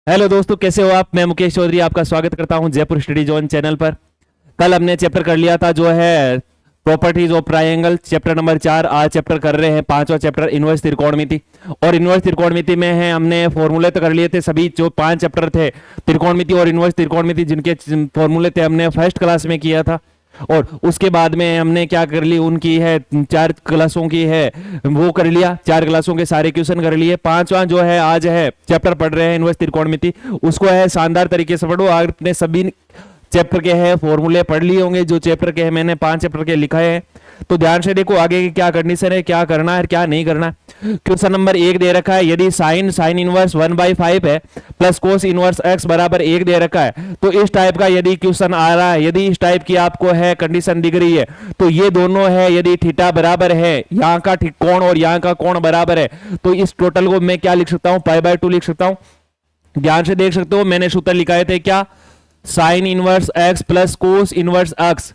Hello दोस्तों, कैसे हो आप। मैं मुकेश चौधरी आपका स्वागत करता हूं जयपुर स्टडी जोन चैनल पर। कल हमने चैप्टर कर लिया था जो है properties of triangle, chapter number 4। आज चैप्टर कर रहे हैं पांचवा चैप्टर, इनवर्स त्रिकोणमिति। और इनवर्स त्रिकोणमिति में है हमने फॉर्मूले तो कर लिए थे, सभी जो 5 चैप्टर थे त्रिकोणमिति और इनवर्स त्रिकोणमिति जिनके फॉर्मूले थे हमने फर्स्ट क्लास में किया था। और उसके बाद में हमने क्या कर ली, उनकी है 4 क्लासों की है वो कर लिया, 4 क्लासों के सारे क्वेश्चन कर लिए। पांचवा जो है आज है चैप्टर पढ़ रहे हैं इनवर्स त्रिकोणमिति, उसको है शानदार तरीके से पढ़ो। आपने सभी चैप्टर के है फॉर्मूले पढ़ लिए होंगे, जो चैप्टर के है मैंने 5 चैप्टर के लिखा है। तो ध्यान से देखो आगे की क्या कंडीशन है, क्या करना है क्या नहीं करना। क्वेश्चन नंबर 1 दे रखा है, यदि साइन इनवर्स 1/5 है प्लस कोस इनवर्स x बराबर 1 दे रखा है, तो इस टाइप का यदि क्वेश्चन आ रहा है, यदि इस टाइप की आपको है कंडीशन दिख रही है, तो ये दोनों है यदि थीटा बराबर है, यहाँ का कोण और यहाँ का कोण बराबर है, तो इस टोटल को मैं क्या लिख सकता हूँ, π/2 लिख सकता हूं। ध्यान से देख सकते हो मैंने सूत्र लिखाए थे क्या, sine inverse x plus cos inverse x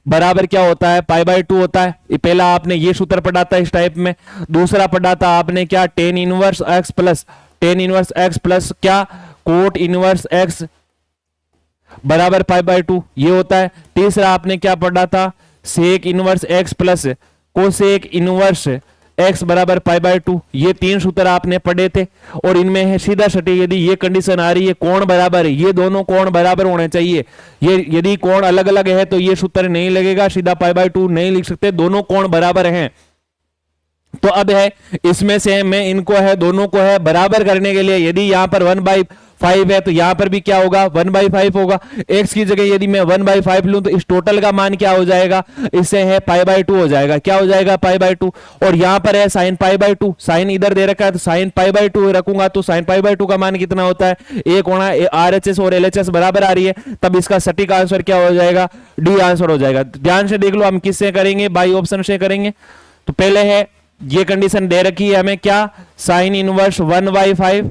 बराबर क्या होता है, π/2 होता है। ये पहला आपने ये सूत्र पढ़ा था इस टाइप में। दूसरा पढ़ा था आपने क्या, टेन इनवर्स x प्लस क्या, कोट इनवर्स x बराबर π/2 ये होता है। तीसरा आपने क्या पढ़ा था, sec inverse x plus cosec inverse x बराबर π/2। ये 3 सूत्र आपने पढ़े थे। और इनमें है सीधा सटी, यदि ये कंडीशन आ रही है कोण बराबर है, ये दोनों कोण बराबर होने चाहिए। ये यदि कोण अलग अलग है तो ये सूत्र नहीं लगेगा, सीधा π/2 नहीं लिख सकते, दोनों कोण बराबर हैं। तो अब है इसमें से मैं इनको है दोनों को है बराबर करने के लिए, यदि यहां पर 1/5 है तो यहां पर भी क्या होगा, 1/5 होगा। x की जगह यदि मैं 1/5 लूं तो इस टोटल का मान क्या हो जाएगा, इससे है π/2 हो जाएगा। क्या हो जाएगा, π/2। और यहां पर है साइन π/2, साइन इधर दे रखा है तो साइन π/2 रखूंगा तो साइन π/2 का मान कितना होता है, एक होना। RHS और LHS बराबर आ रही है, तब इसका सटीक आंसर क्या हो जाएगा, डी आंसर हो जाएगा। ध्यान से देख लो हम किससे करेंगे, बाई ऑप्शन से करेंगे। तो पहले है ये कंडीशन दे रखी है हमें क्या, sine inverse 1/5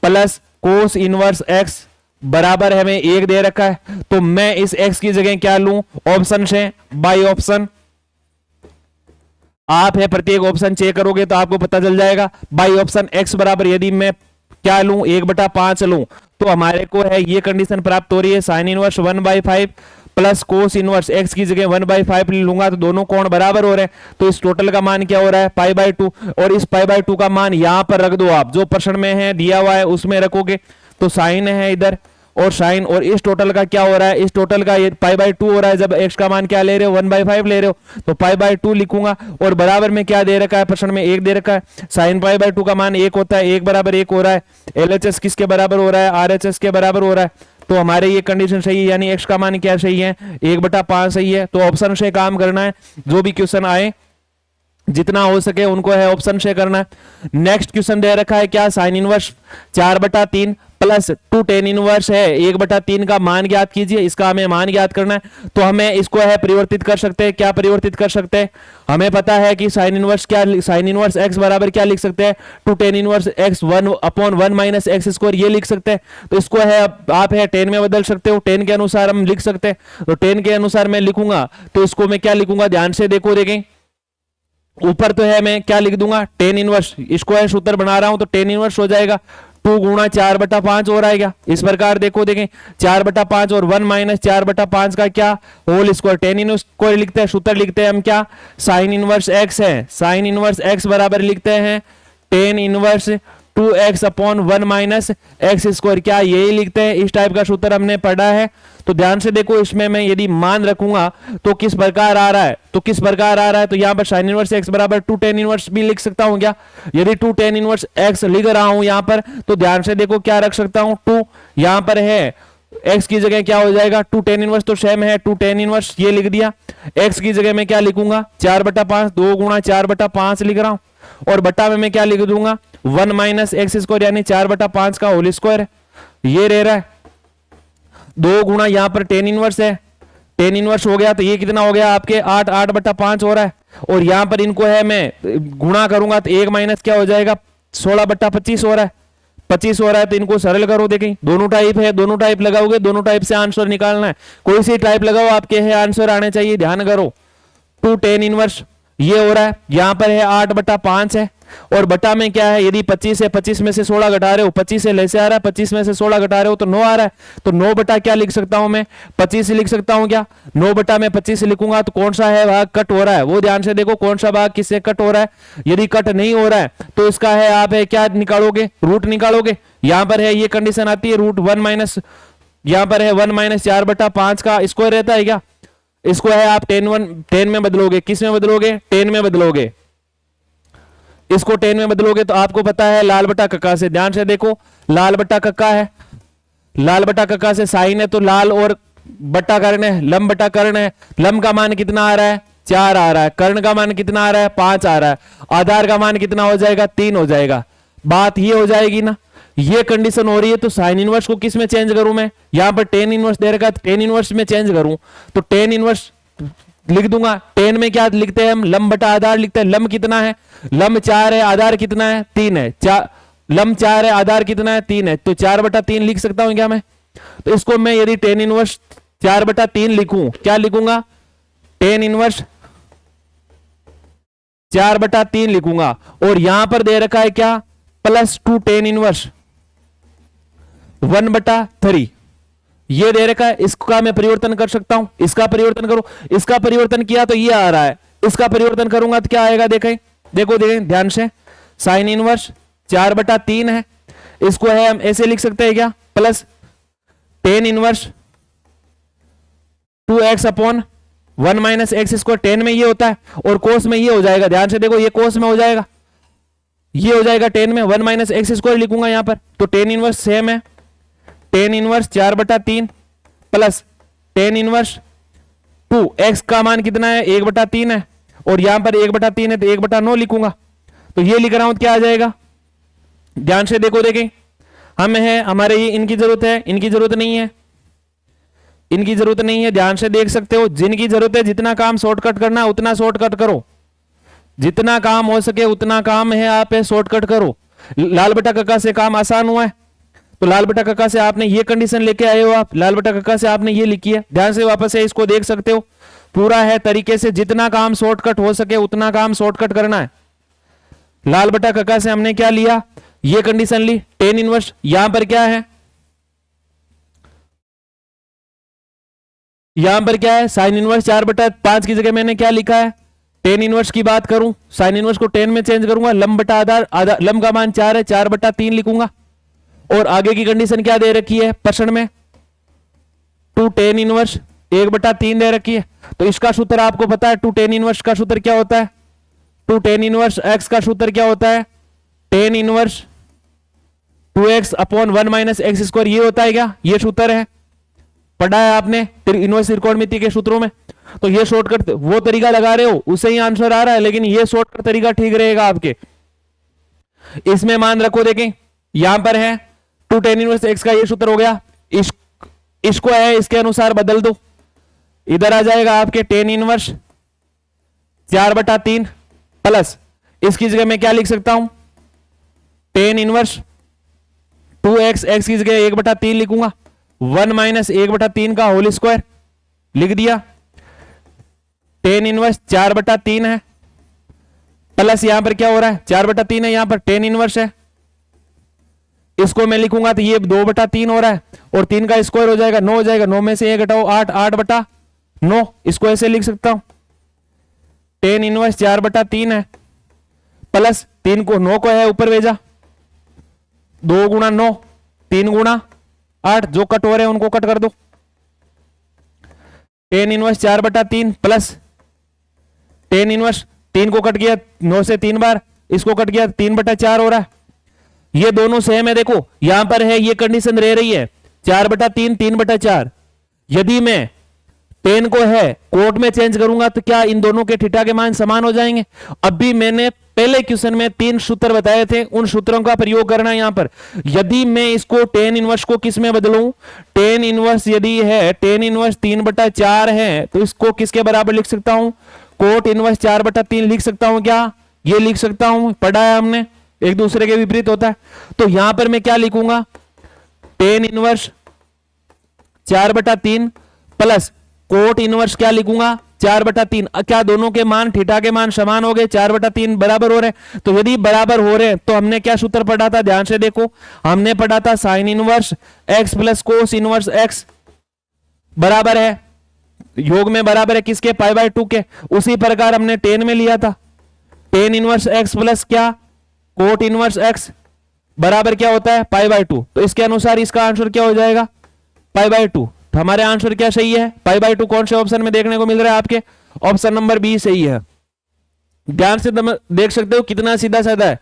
plus cos inverse x बराबर हमें 1 दे रखा है, तो मैं इस x की जगह क्या लूं, ऑप्शन से बाई ऑप्शन। आप है प्रत्येक ऑप्शन चेक करोगे तो आपको पता चल जाएगा। बाई ऑप्शन x बराबर यदि मैं क्या लूं, 1/5 लूं, तो हमारे को है ये कंडीशन प्राप्त हो रही है, sine inverse 1/5 plus cos inverse x की जगह 1/5 लूंगा तो दोनों कोण बराबर हो रहे हैं। तो इस टोटल का मान क्या हो रहा है, π/2। और इस π/2 का मान यहां पर रख दो, आप जो प्रश्न में है दिया हुआ है उसमें रखोगे तो साइन है इधर और साइन, और इस टोटल का क्या हो रहा है, इस टोटल का ये π/2 हो रहा है। जब x का मान क्या ले रहे हो, 1/5 ले रहे हो, तो π/2 लिखूंगा। और बराबर में क्या दे रखा है, प्रश्न में 1 दे रखा है, साइन π/2 का मान 1 होता है, 1 बराबर 1 हो रहा है। LHS किसके बराबर हो रहा है, RHS के बराबर हो रहा है। तो हमारे ये कंडीशन सही है, यानी x का मान क्या सही है, 1/5 सही है। तो ऑप्शन से काम करना है, जो भी क्वेश्चन आए जितना हो सके उनको है ऑप्शन से करना है। नेक्स्ट क्वेश्चन दे रखा है क्या, sine inverse 4/3 plus 2 tan inverse है 1/3 का मान ज्ञात कीजिए। इसका हमें मान ज्ञात करना है, तो हमें इसको है परिवर्तित कर सकते हैं। क्या परिवर्तित कर सकते हैं, हमें पता है कि साइन इनवर्स क्या, साइन इनवर्स x बराबर क्या लिख सकते हैं, 2 ten inverse x 1/1 minus x square, ये लिख सकते हैं। तो इसको है आप है 10 में बदल सकते हो, 10 के अनुसार हम लिख सकते हैं। तो 10 के अनुसार मैं लिखूंगा तो इसको मैं क्या लिखूंगा, ध्यान से देखो, देखें ऊपर तो है मैं क्या लिख दूंगा, 10 इनवर्स, इसको है सूत्र बना रहा हूं तो 10 इनवर्स हो जाएगा, 2 गुणा 4/5 हो रहेगा। इस प्रकार देखो, देखें 4/5 और 1 माइनस 4/5 का क्या, होल स्क्वायर, 10 इनवर्स को लिखते हैं, सूत्र लिखते हैं हम क्या, साइन इनवर्स x है, साइन इनवर्स x बराबर लिखते हैं 10 inverse 2x/1 minus x square, क्या यही लिखते हैं। इस टाइप का सूत्र हमने पढ़ा है। तो ध्यान से देखो, इसमें मैं यदि मान रखूंगा तो किस प्रकार आ रहा है, तो किस प्रकार आ रहा है, तो यहां पर साइन इनवर्स x बराबर 2 टेन इनवर्स भी लिख सकता हूं क्या। यदि 2 टेन इनवर्स x लिख रहा हूं यहां पर, तो ध्यान से देखो क्या रख सकता हूं, 2 यहां पर है, x की जगह क्या हो जाएगा, 2 टेन इनवर्स तो सेम है, 2 टेन इनवर्स ये लिख दिया। x की जगह मैं क्या लिखूंगा, 4/5, 2 गुणा 4/5 लिख रहा हूं, और बटा में मैं क्या लिख दूंगा, 1 माइनस एक्स स्क्वायर, यानी 4/5 का होल स्क्वायर ये रह रहा है। 2 गुणा यहां पर 10 इनवर्स है, 10 इनवर्स हो गया तो ये कितना हो गया आपके 8/5 हो रहा है। और यहां पर इनको है मैं गुणा करूंगा तो 1 माइनस क्या हो जाएगा, 16/25 हो रहा है, 25 हो रहा है। तो इनको सरल करो, देखें दोनों टाइप है, दोनों टाइप लगाओगे, दोनों टाइप से आंसर निकालना है, कोई सी टाइप लगाओ आपके है आंसर आने चाहिए। ध्यान करो, 2 10 इनवर्स ये हो रहा है, यहां पर है 8/5 है, और बटा में क्या है, यदि 25 है, 25 में से 16 घटा रहे हो, 25 से ले से आ रहा है, 25 में से 16 घटा रहे हो तो 9 आ रहा है, तो 9 बटा क्या लिख सकता हूं मैं, 25 लिख सकता हूं क्या, 9 बटा में 25 लिखूंगा तो कौन सा है भाग कट हो रहा है, वो ध्यान से देखो कौन सा भाग किससे कट हो रहा है। यदि कट नहीं हो रहा है तो इसका है आप है क्या निकालोगे, रूट निकालोगे। यहां पर है ये कंडीशन आती है रूट 1 माइनस, यहां पर है 1 माइनस 4/5 का स्क्वायर रहता है क्या, इसको है आप 10 में बदलोगे, किस में बदलोगे, 10 में बदलोगे, इसको 10 में बदलोगे तो आपको पता है लाल बटा कक्का से, ध्यान से देखो लाल बटा कक्का है, लाल बटा कक्का से साइन है तो लाल और बटा कर्ण है, लम बटा कर्ण है, लम का मान कितना आ रहा है 4 आ रहा है, कर्ण का मान कितना आ रहा है 5 आ रहा है, आधार का मान कितना हो जाएगा 3 हो जाएगा। बात ये हो जाएगी ना, ये कंडीशन हो रही है तो साइन इनवर्स को किस में चेंज करूं मैं, यहां पर टेन इनवर्स दे रखा है, टेन इनवर्स में चेंज करूं तो टेन इनवर्स लिख दूंगा। 10 में क्या लिखते हैं हम, लम बटा आधार लिखते हैं, लम कितना है, लम 4 है, आधार कितना है 3 है, लम 4 है, आधार कितना है 3 है, तो 4/3 लिख सकता हूं क्या मैं। तो इसको मैं यदि टेन इनवर्स 4/3 लिखूं, क्या लिखूंगा, टेन इनवर्स 4/3 लिखूंगा। और यहां पर दे रखा है क्या, +2 टेन इनवर्स 1/3 ये दे रखा है, इसका मैं परिवर्तन कर सकता हूं, इसका परिवर्तन करो, इसका परिवर्तन किया तो ये आ रहा है, इसका परिवर्तन करूंगा तो क्या आएगा, देखें देखो देखें ध्यान से, साइन इनवर्स 4/3 है, इसको है हम ऐसे लिख सकते हैं क्या, plus tan inverse 2x/1 minus x square, 10 में ये होता है और कोस में ये हो जाएगा, ध्यान से देखो ये कोस में हो जाएगा, ये हो जाएगा 10 में 1 माइनस एक्स स्क्वायर लिखूंगा यहां पर, तो टेन इनवर्स सेम है, tan inverse 4/3 plus ten inverse 2 x का मान कितना है 1/3 है और यहां पर 1/3 है तो 1/9 लिखूंगा। तो ये लिख रहा हूं तो क्या आ जाएगा, ध्यान से देखो देखें, हम है हमारे ये इनकी जरूरत है, इनकी जरूरत नहीं है, इनकी जरूरत नहीं है, ध्यान से देख सकते हो, जिनकी जरूरत है जितना काम शॉर्टकट करना है उतना शॉर्टकट करो, जितना काम हो सके उतना काम है आप शॉर्टकट करो। लाल बटा कक्का से काम आसान हुआ है तो लाल बटा कक्का से आपने ये कंडीशन लेके आए हो, आप लाल बटा कक्का से आपने ये लिखी है, ध्यान से वापस से इसको देख सकते हो, पूरा है तरीके से जितना काम शॉर्टकट हो सके उतना काम शॉर्टकट करना है। लाल बटा कक्का से हमने क्या लिया, ये कंडीशन ली, टेन इनवर्स, यहां पर क्या है, यहां पर क्या है साइन इनवर्स 4/5 की जगह मैंने क्या लिखा है, टेन इनवर्स की बात करूं, साइन इनवर्स को 10 में चेंज करूंगा, लम बटा आधार, लम का मान 4 है, 4/3 लिखूंगा। और आगे की कंडीशन क्या दे रखी है प्रश्न में, 2 टेन इनवर्स 1/3 दे रखी है, तो इसका सूत्र आपको पता है, 2 टेन इनवर्स का सूत्र क्या होता है, 2 टेन इनवर्स एक्स का सूत्र क्या होता है, tan inverse 2x/1 minus x square, ये होता है क्या, ये सूत्र है, पढ़ा है आपने इनवर्स त्रिकोणमिति के सूत्रों में। तो ये शॉर्टकट वो तरीका लगा रहे हो उससे ही आंसर आ रहा है, लेकिन ये शॉर्टकट तरीका ठीक रहेगा आपके। इसमें मान रखो देखें, यहां पर है 2 टेन इनवर्स एक्स का ये सूत्र हो गया, इसको है इसके अनुसार बदल दो, इधर आ जाएगा आपके टेन इनवर्स 4/3 प्लस इसकी जगह मैं क्या लिख सकता हूं, टेन इनवर्स 2x, एक्स की जगह 1/3 लिखूंगा, 1 माइनस 1/3 का होल स्क्वायर लिख दिया, टेन इनवर्स 4/3 है प्लस यहां पर क्या हो रहा है 4/3 है, यहां पर टेन इनवर्स है, इसको मैं लिखूंगा तो ये 2/3 हो रहा है और 3 का स्क्वायर हो जाएगा 9 हो जाएगा, 9 में से 1 घटाओ 8, 8/9, इसको ऐसे लिख सकता हूं, टेन इनवर्स 4/3 है प्लस 3 को 9 को है ऊपर भेजा, 2 × 9 3 × 8, जो कट हो रहे हैं उनको कट कर दो, tan inverse 4/3 plus tan inverse 3 को कट किया 9 से 3 बार, इसको कट किया 3/4 हो रहा है, ये दोनों सेम है, देखो यहां पर है ये कंडीशन रह रही है 4/3 3/4, यदि मैं 10 को है कोट में चेंज करूंगा तो क्या इन दोनों के थीटा के मान समान हो जाएंगे। अभी मैंने पहले क्वेश्चन में 3 सूत्र बताए थे, उन सूत्रों का प्रयोग करना है यहां पर। यदि मैं इसको टेन इनवर्स को किस में बदलूं, टेन इनवर्स यदि है टेन इनवर्स 3/4 है तो इसको किसके बराबर लिख सकता हूं, कोट इनवर्स 4/3 लिख सकता हूं क्या, ये लिख सकता हूं, पढ़ा है हमने, एक दूसरे के विपरीत होता है। तो यहां पर मैं क्या लिखूंगा, tan inverse 4/3 plus cot inverse क्या लिखूंगा 4/3। क्या दोनों के मान थीटा के मान समान हो गए, 4/3 बराबर हो रहे हैं? तो यदि बराबर हो रहे हैं तो हमने क्या सूत्र पढ़ा था, ध्यान से देखो, हमने पढ़ा था sign inverse x plus cos inverse x बराबर है, योग में बराबर है किसके, π/2 के। उसी प्रकार हमने टेन में लिया था, टेन इनवर्स एक्स प्लस क्या, कोट इनवर्स एक्स बराबर क्या होता है, π/2। तो इसके अनुसार इसका आंसर क्या हो जाएगा, π/2। तो हमारे आंसर क्या सही है, π/2 कौन से ऑप्शन में देखने को मिल रहा है आपके, ऑप्शन नंबर बी सही है। ध्यान से देख सकते हो कितना सीधा साधा है।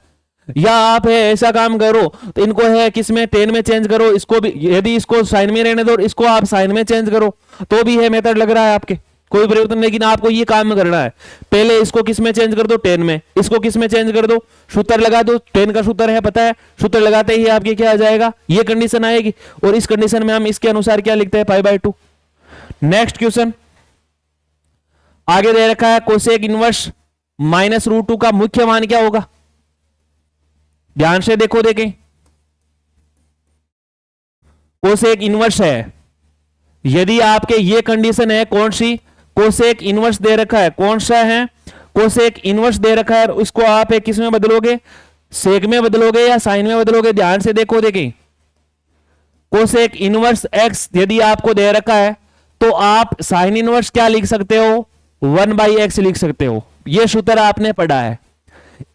या आप है ऐसा काम करो तो इनको है किसमें, टेन में चेंज करो, इसको भी यदि इसको साइन में रहने दो, इसको आप साइन में चेंज करो तो भी है मेथड लग रहा है आपके, कोई परिवर्तन। लेकिन आपको ये काम करना है, पहले इसको किस में चेंज कर दो, टेन में, इसको किस में चेंज कर दो, सूत्र लगा दो, टेन का सूत्र है पता है, सूत्र लगाते ही आपके क्या आ जाएगा, ये कंडीशन आएगी। और इस कंडीशन में हम इसके अनुसार क्या लिखते हैं, π/2। नेक्स्ट क्वेश्चन आगे दे रखा है, कोसेक इनवर्स -√2 का मुख्य मान क्या होगा। ध्यान से देखो, देखें, कोसेक इनवर्स है, यदि आपके ये कंडीशन है, कौन सी, कोसेक इनवर्स दे रखा है, कौन सा है, कोसेक इनवर्स दे रखा है, उसको आप किस में बदलोगे, सेक में बदलोगे या साइन में बदलोगे। ध्यान से देखो, देखें, कोसेक इनवर्स एक्स यदि आपको दे रखा है तो आप साइन इनवर्स क्या लिख सकते हो, 1/x लिख सकते हो। यह सूत्र आपने पढ़ा है,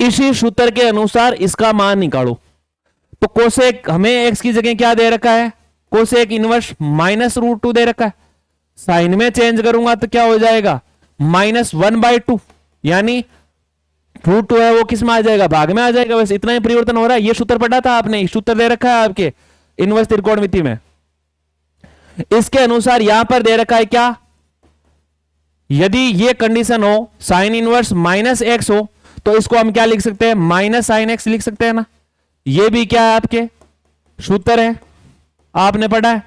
इसी सूत्र के अनुसार इसका मान निकालो। तो कोसेक हमें एक्स की जगह क्या दे रखा है, कोसेक इनवर्स -√2 दे रखा है, साइन में चेंज करूंगा तो क्या हो जाएगा, -1/2, यानी √2 है वो किस में आ जाएगा, भाग में आ जाएगा। वैसे इतना ही परिवर्तन हो रहा है, ये सूत्र पढ़ा था आपने, सूत्र दे रखा है आपके इनवर्स त्रिकोणमिति में। इसके अनुसार यहां पर दे रखा है क्या, यदि ये कंडीशन हो साइन इनवर्स -x हो तो इसको हम क्या लिख सकते हैं, -sin x लिख सकते हैं ना। ये भी क्या है आपके सूत्र है, आपने पढ़ा है।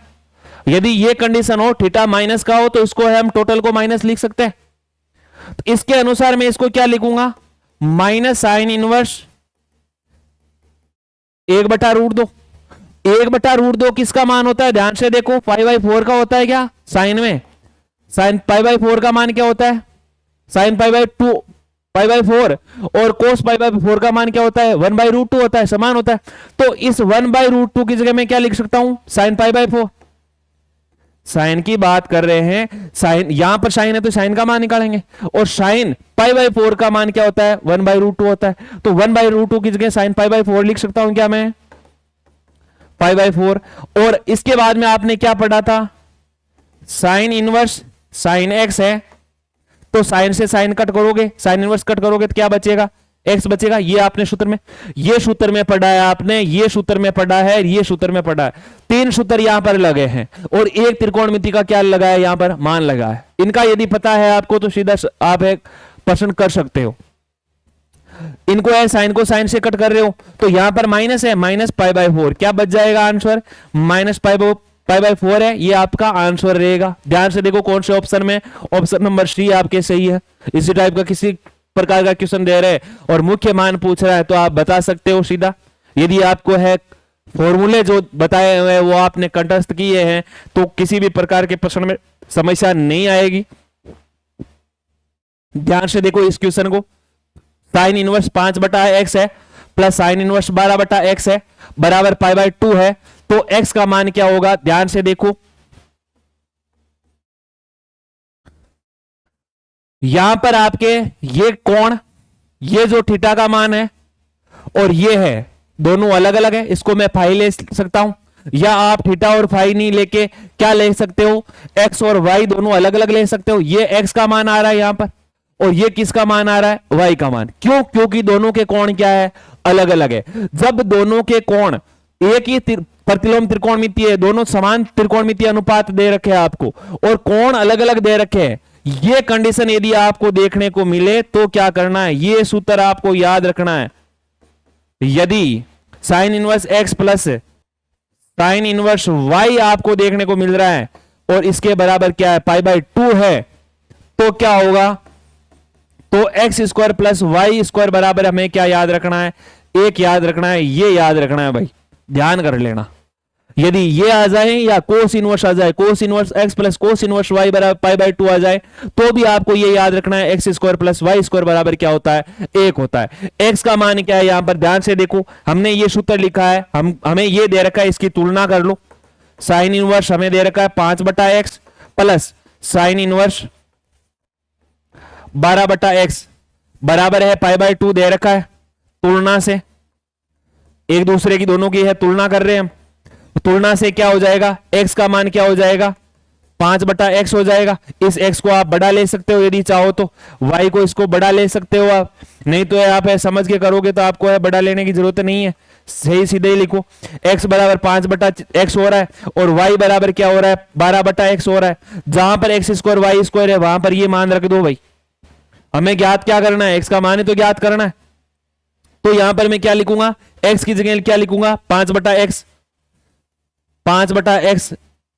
यदि ये कंडीशन हो थीटा माइनस का हो तो इसको है हम टोटल को माइनस लिख सकते हैं। तो इसके अनुसार मैं इसको क्या लिखूंगा, -sin इनवर्स 1/√2। 1/√2 किसका मान होता है, ध्यान से देखो, π/4 का होता है क्या, साइन में, साइन π/4 का मान क्या होता है, साइन π/4 और कोस π/4 का मान क्या होता है, 1/√2 होता है, समान होता है। तो इस 1/√2 की जगह मैं क्या लिख सकता हूं, साइन π/4। साइन की बात कर रहे हैं, साइन यहां पर साइन है तो साइन का मान निकालेंगे, और साइन π/4 का मान क्या होता है, 1/√2 होता है। तो 1/√2 की जगह साइन π/4 लिख सकता हूं क्या मैं, π/4। और इसके बाद में आपने क्या पढ़ा था, साइन इनवर्स साइन एक्स है, तो साइन से साइन कट करोगे, साइन इनवर्स कट करोगे तो क्या बचेगा, एक्स बचेगा। ये आपने सूत्र में, ये सूत्र में पढ़ा है आपने, ये सूत्र में पढ़ा है, ये सूत्र में पढ़ा है, 3 सूत्र यहां पर लगे हैं और एक त्रिकोणमिति का क्या लगा है, यहां पर मान लगा है। इनका यदि पता है आपको तो सीधा आप एक प्रश्न कर सकते हो। इनको है साइन को साइन से कट कर रहे हो तो यहां पर माइनस है, -π/4, क्या बच जाएगा आंसर, -π/4 है, ये आपका आंसर रहेगा। ध्यान से देखो कौन से ऑप्शन में, ऑप्शन नंबर सी आपके सही है। इसी टाइप का किसी प्रकार का क्वेश्चन दे रहे हैं और मुख्य मान पूछ रहा है तो आप बता सकते हो सीधा। यदि आपको है फॉर्मूले जो बताए हुए वो आपने कंठस्थ किए हैं तो किसी भी प्रकार के प्रश्न में समस्या नहीं आएगी। ध्यान से देखो इस क्वेश्चन को, साइन इनवर्स 5/x है प्लस साइन इनवर्स 12/x है बराबर π/2 है, तो x का मान क्या होगा, ध्यान से देखो, यहां पर आपके ये कोण, ये जो थीटा का मान है और ये है, दोनों अलग अलग है, इसको मैं फाई ले सकता हूं, या आप थीटा और फाई नहीं लेके क्या ले सकते हो, x और y दोनों अलग अलग ले सकते हो। ये x का मान आ रहा है यहां पर और ये किसका मान आ रहा है, y का मान। क्यों, क्योंकि दोनों के कोण क्या है, अलग अलग है। जब दोनों के कोण एक ही प्रतिलोम त्रिकोणमिति है, दोनों समान त्रिकोणमिति अनुपात दे रखे हैं आपको और कोण अलग अलग दे रखे हैं, ये कंडीशन यदि आपको देखने को मिले तो क्या करना है, ये सूत्र आपको याद रखना है। यदि sine inverse x plus sine inverse y आपको देखने को मिल रहा है और इसके बराबर क्या है, π/2 है, तो क्या होगा, तो x² प्लस y² बराबर हमें क्या याद रखना है, एक याद रखना है, ये याद रखना है भाई, ध्यान कर लेना। यदि ये आ जाए या कोस इनवर्स आ जाए, cos inverse x plus cos inverse y बराबर पाई बाई 2 आ जाए, तो भी आपको ये याद रखना है x square plus y square बराबर क्या होता है, 1 होता है। एक्स का मान क्या है यहां पर ध्यान से देखो, हमने ये सूत्र लिखा है, हमें ये दे रखा है, इसकी तुलना कर लो। साइन इनवर्स हमें दे रखा है 5/x plus sine inverse 12/x बराबर है पाई बाई 2 दे रखा है। तुलना से एक दूसरे की दोनों की है, तुलना कर रहे हैं हम, तुलना से क्या हो जाएगा, x का मान क्या हो जाएगा, 5/x हो जाएगा। इस x को आप बड़ा ले सकते हो यदि चाहो तो, y को इसको बड़ा ले सकते हो आप, नहीं तो आप है समझ के करोगे तो आपको है बड़ा लेने की जरूरत नहीं है, सही सीधे ही लिखो। x बराबर 5/x हो रहा है और y बराबर क्या हो रहा है, 12/x हो रहा है। जहां पर x स्क्वायर वाई स्क्वायर है वहां पर ये मान रख दो भाई, हमें ज्ञात क्या करना है, x का मान ही तो ज्ञात करना है। तो यहां पर मैं क्या लिखूंगा, x की जगह क्या लिखूंगा, 5/x, 5/x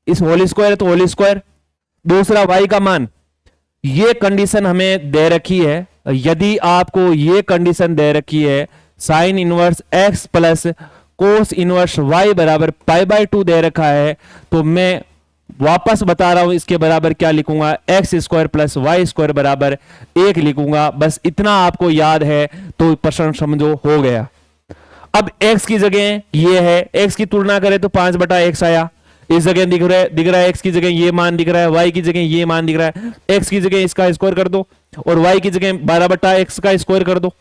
इस होल स्क्वायर है तो होल स्क्वायर। दूसरा y का मान, ये कंडीशन हमें दे रखी है, यदि आपको ये कंडीशन दे रखी है sine inverse x plus cos inverse y बराबर पाई बाई 2 दे रखा है, तो मैं वापस बता रहा हूं इसके बराबर क्या लिखूंगा, x square plus y square बराबर 1 लिखूंगा। बस इतना आपको याद है तो प्रश्न समझो हो गया। अब x की जगह ये है, x की तुलना करें तो 5/x आया, इस जगह दिख रहा है x की जगह ये मान दिख रहा है, y की जगह ये मान दिख रहा है, x की जगह इसका स्क्वायर कर दो और y की जगह 12/x का स्क्वायर कर दो,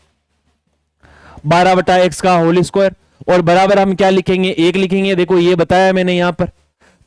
12/x का होल स्क्वायर, और बराबर हम क्या लिखेंगे, 1 लिखेंगे। देखो ये बताया मैंने यहां पर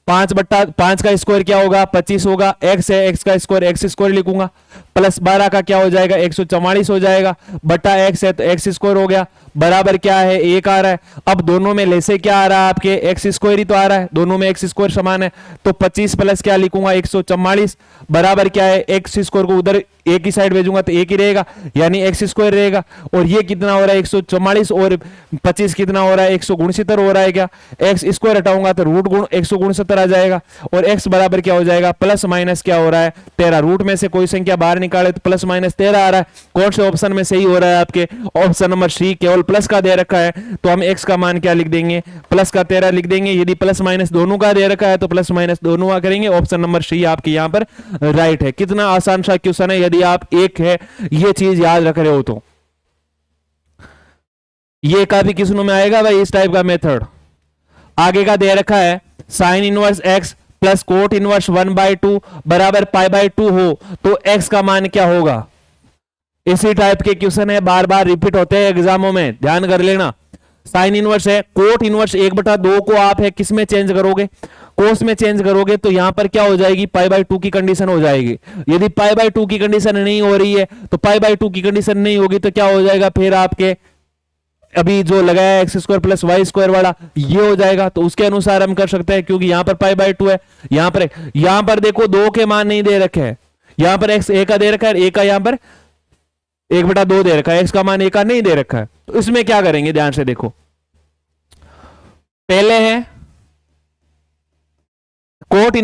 5/5 का स्क्वायर क्या होगा, 25 होगा, x है x का स्क्वायर एक्स स्क्वायर लिखूंगा, प्लस 12 का क्या हो जाएगा, 144 हो जाएगा, बटा x है तो एक्स स्क्वायर हो गया, बराबर क्या है 1 आ रहा है। अब दोनों में ले से क्या आ रहा है आपके, एक्स स्क्वायर ही तो आ रहा है, दोनों में एक्स स्क्वायर समान है, तो 25 प्लस क्या लिखूंगा 144 बराबर क्या है, एक्स स्क्वायर को उधर एक ही साइड भेजूंगा तो एक ही रहेगा, यानी एक्स स्क्वायर रहेगा। और ये कितना हो रहा है 144 और 25 कितना हो रहा है 169 हो रहा है, क्या एक्स स्क्वायर हटाऊंगा तो रूट गुण 169 आ जाएगा, और एक्स बराबर क्या हो जाएगा, प्लस माइनस क्या हो रहा है 13। रूट में से कोई संख्या बाहर निकाले तो प्लस माइनस 13 आ रहा है। कौन से ऑप्शन में सही हो रहा है आपके, ऑप्शन नंबर सी, केवल प्लस का दे रखा है तो हम एक्स का मान क्या लिख देंगे, प्लस का 13 लिख देंगे। यदि प्लस माइनस दोनों का दे रखा है तो प्लस माइनस दोनों का करेंगे। ऑप्शन नंबर सी आपके यहां पर राइट है। कितना आसान सा क्वेश्चन है, यदि आप एक है ये चीज याद रख रहे हो तो। ये काफी क्वेश्चनों में आएगा भाई इस टाइप का मेथड। आगे का दे रखा है sine inverse x plus cot inverse 1/2 बराबर पाई बाई 2 हो तो एक्स का मान क्या होगा। इसी टाइप के क्वेश्चन है, बार बार रिपीट होते हैं एग्जामों में, ध्यान कर लेना। साइन इनवर्स है, कोट इनवर्स 1/2 को आप है किस में चेंज करोगे, कोस में चेंज करोगे तो यहां पर क्या हो जाएगी, पाई बाई 2 की कंडीशन हो जाएगी। यदि पाई बाई 2 की कंडीशन नहीं हो रही है तो पाई बाई 2 की कंडीशन नहीं होगी तो क्या हो जाएगा, फिर आपके अभी जो लगाया x square plus y square वाला ये हो जाएगा। तो उसके अनुसार हम कर सकते हैं, क्योंकि यहां पर पाई बाई 2 है, यहां पर देखो 2 के मान नहीं दे रखे हैं, यहां पर एक्स ए का दे रखा है, ए का यहां पर 1/2 दे रखा है, एक्स का मान ए का नहीं दे रखा है। तो इसमें क्या करेंगे, ध्यान से देखो। पहले है कोट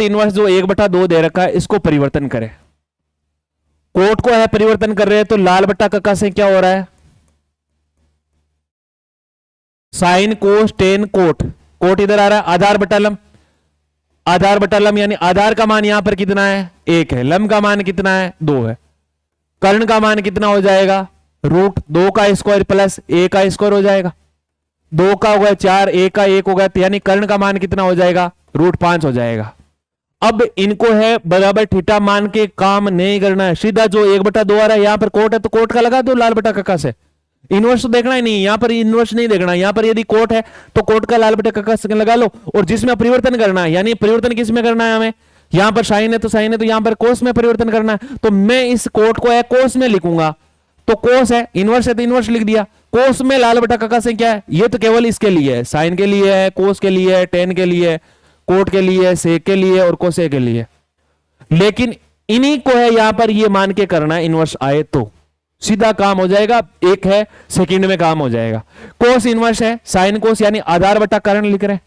इनवर्स जो 1/2 दे रखा है इसको परिवर्तन करें। कोट को है परिवर्तन कर रहे हैं तो लाल बट्टा कक्का से क्या हो रहा है, sine cos tan cot, cot इधर आ रहा है, आधार बटा लम, आधार बटा लम यानी आधार का मान यहां पर कितना है 1 है, लम का मान कितना है 2 है, कर्ण का मान कितना हो जाएगा रूट 2 का स्क्वायर प्लस ए का स्क्वायर हो जाएगा, 2 का हो गया 4, ए का 1 हो गया, यानी कर्ण का मान कितना हो जाएगा रूट 5 हो जाएगा। अब इनको है बराबर थीटा मान के काम नहीं करना है, सीधा जो 1/2 आ रहा है यहां पर कोट है तो कोट का लगा दो लाल बटा कक्का से, इनवर्स तो देखना ही नहीं, यहां पर इनवर्स नहीं देखना, यहां पर यदि कोट है तो कोट का लाल बटा कक्का से लगा लो। और जिसमें परिवर्तन करना है, यानी परिवर्तन किसमें करना है हमें, यहां पर साइन है तो साइन है तो यहां पर कोस में परिवर्तन करना है, तो मैं इस कोट को है कोस में लिखूंगा, तो कोस है, इनवर्स है तो इनवर्स लिख दिया, कोस में लाल बटा कक्का से क्या है, ये तो केवल इसके लिए है, साइन के लिए है, कोस के लिए है, टेन के लिए है, कोट के लिए, सेक के लिए और कोसे के लिए। लेकिन इन्हीं को है यहां पर ये मान के करना है, इनवर्स आए तो सीधा काम हो जाएगा, एक है सेकंड में काम हो जाएगा। कोस इनवर्स है, साइन कोस यानी आधार बटा कर्ण लिख रहे हैं।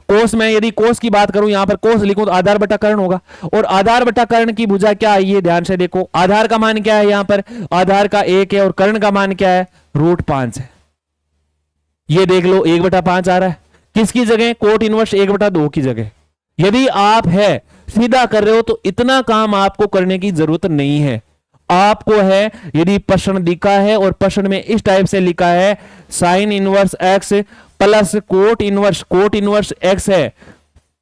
कोस में यदि कोस की बात करूं यहां पर कोस लिखूं तो आधार बटा कर्ण होगा, और आधार बटा कर्ण की भुजा क्या है ये ध्यान से देखो, आधार का मान क्या है यहां पर, आधार का 1 है और कर्ण का मान क्या है रूट 5 है। ये देख लो 1/5 आ रहा है किसकी जगह, कोट इनवर्स 1/2 की जगह। यदि आप है सीधा कर रहे हो तो इतना काम आपको करने की जरूरत नहीं है। आपको है यदि प्रश्न दिखा है और प्रश्न में इस टाइप से लिखा है sine inverse x plus cot inverse x है,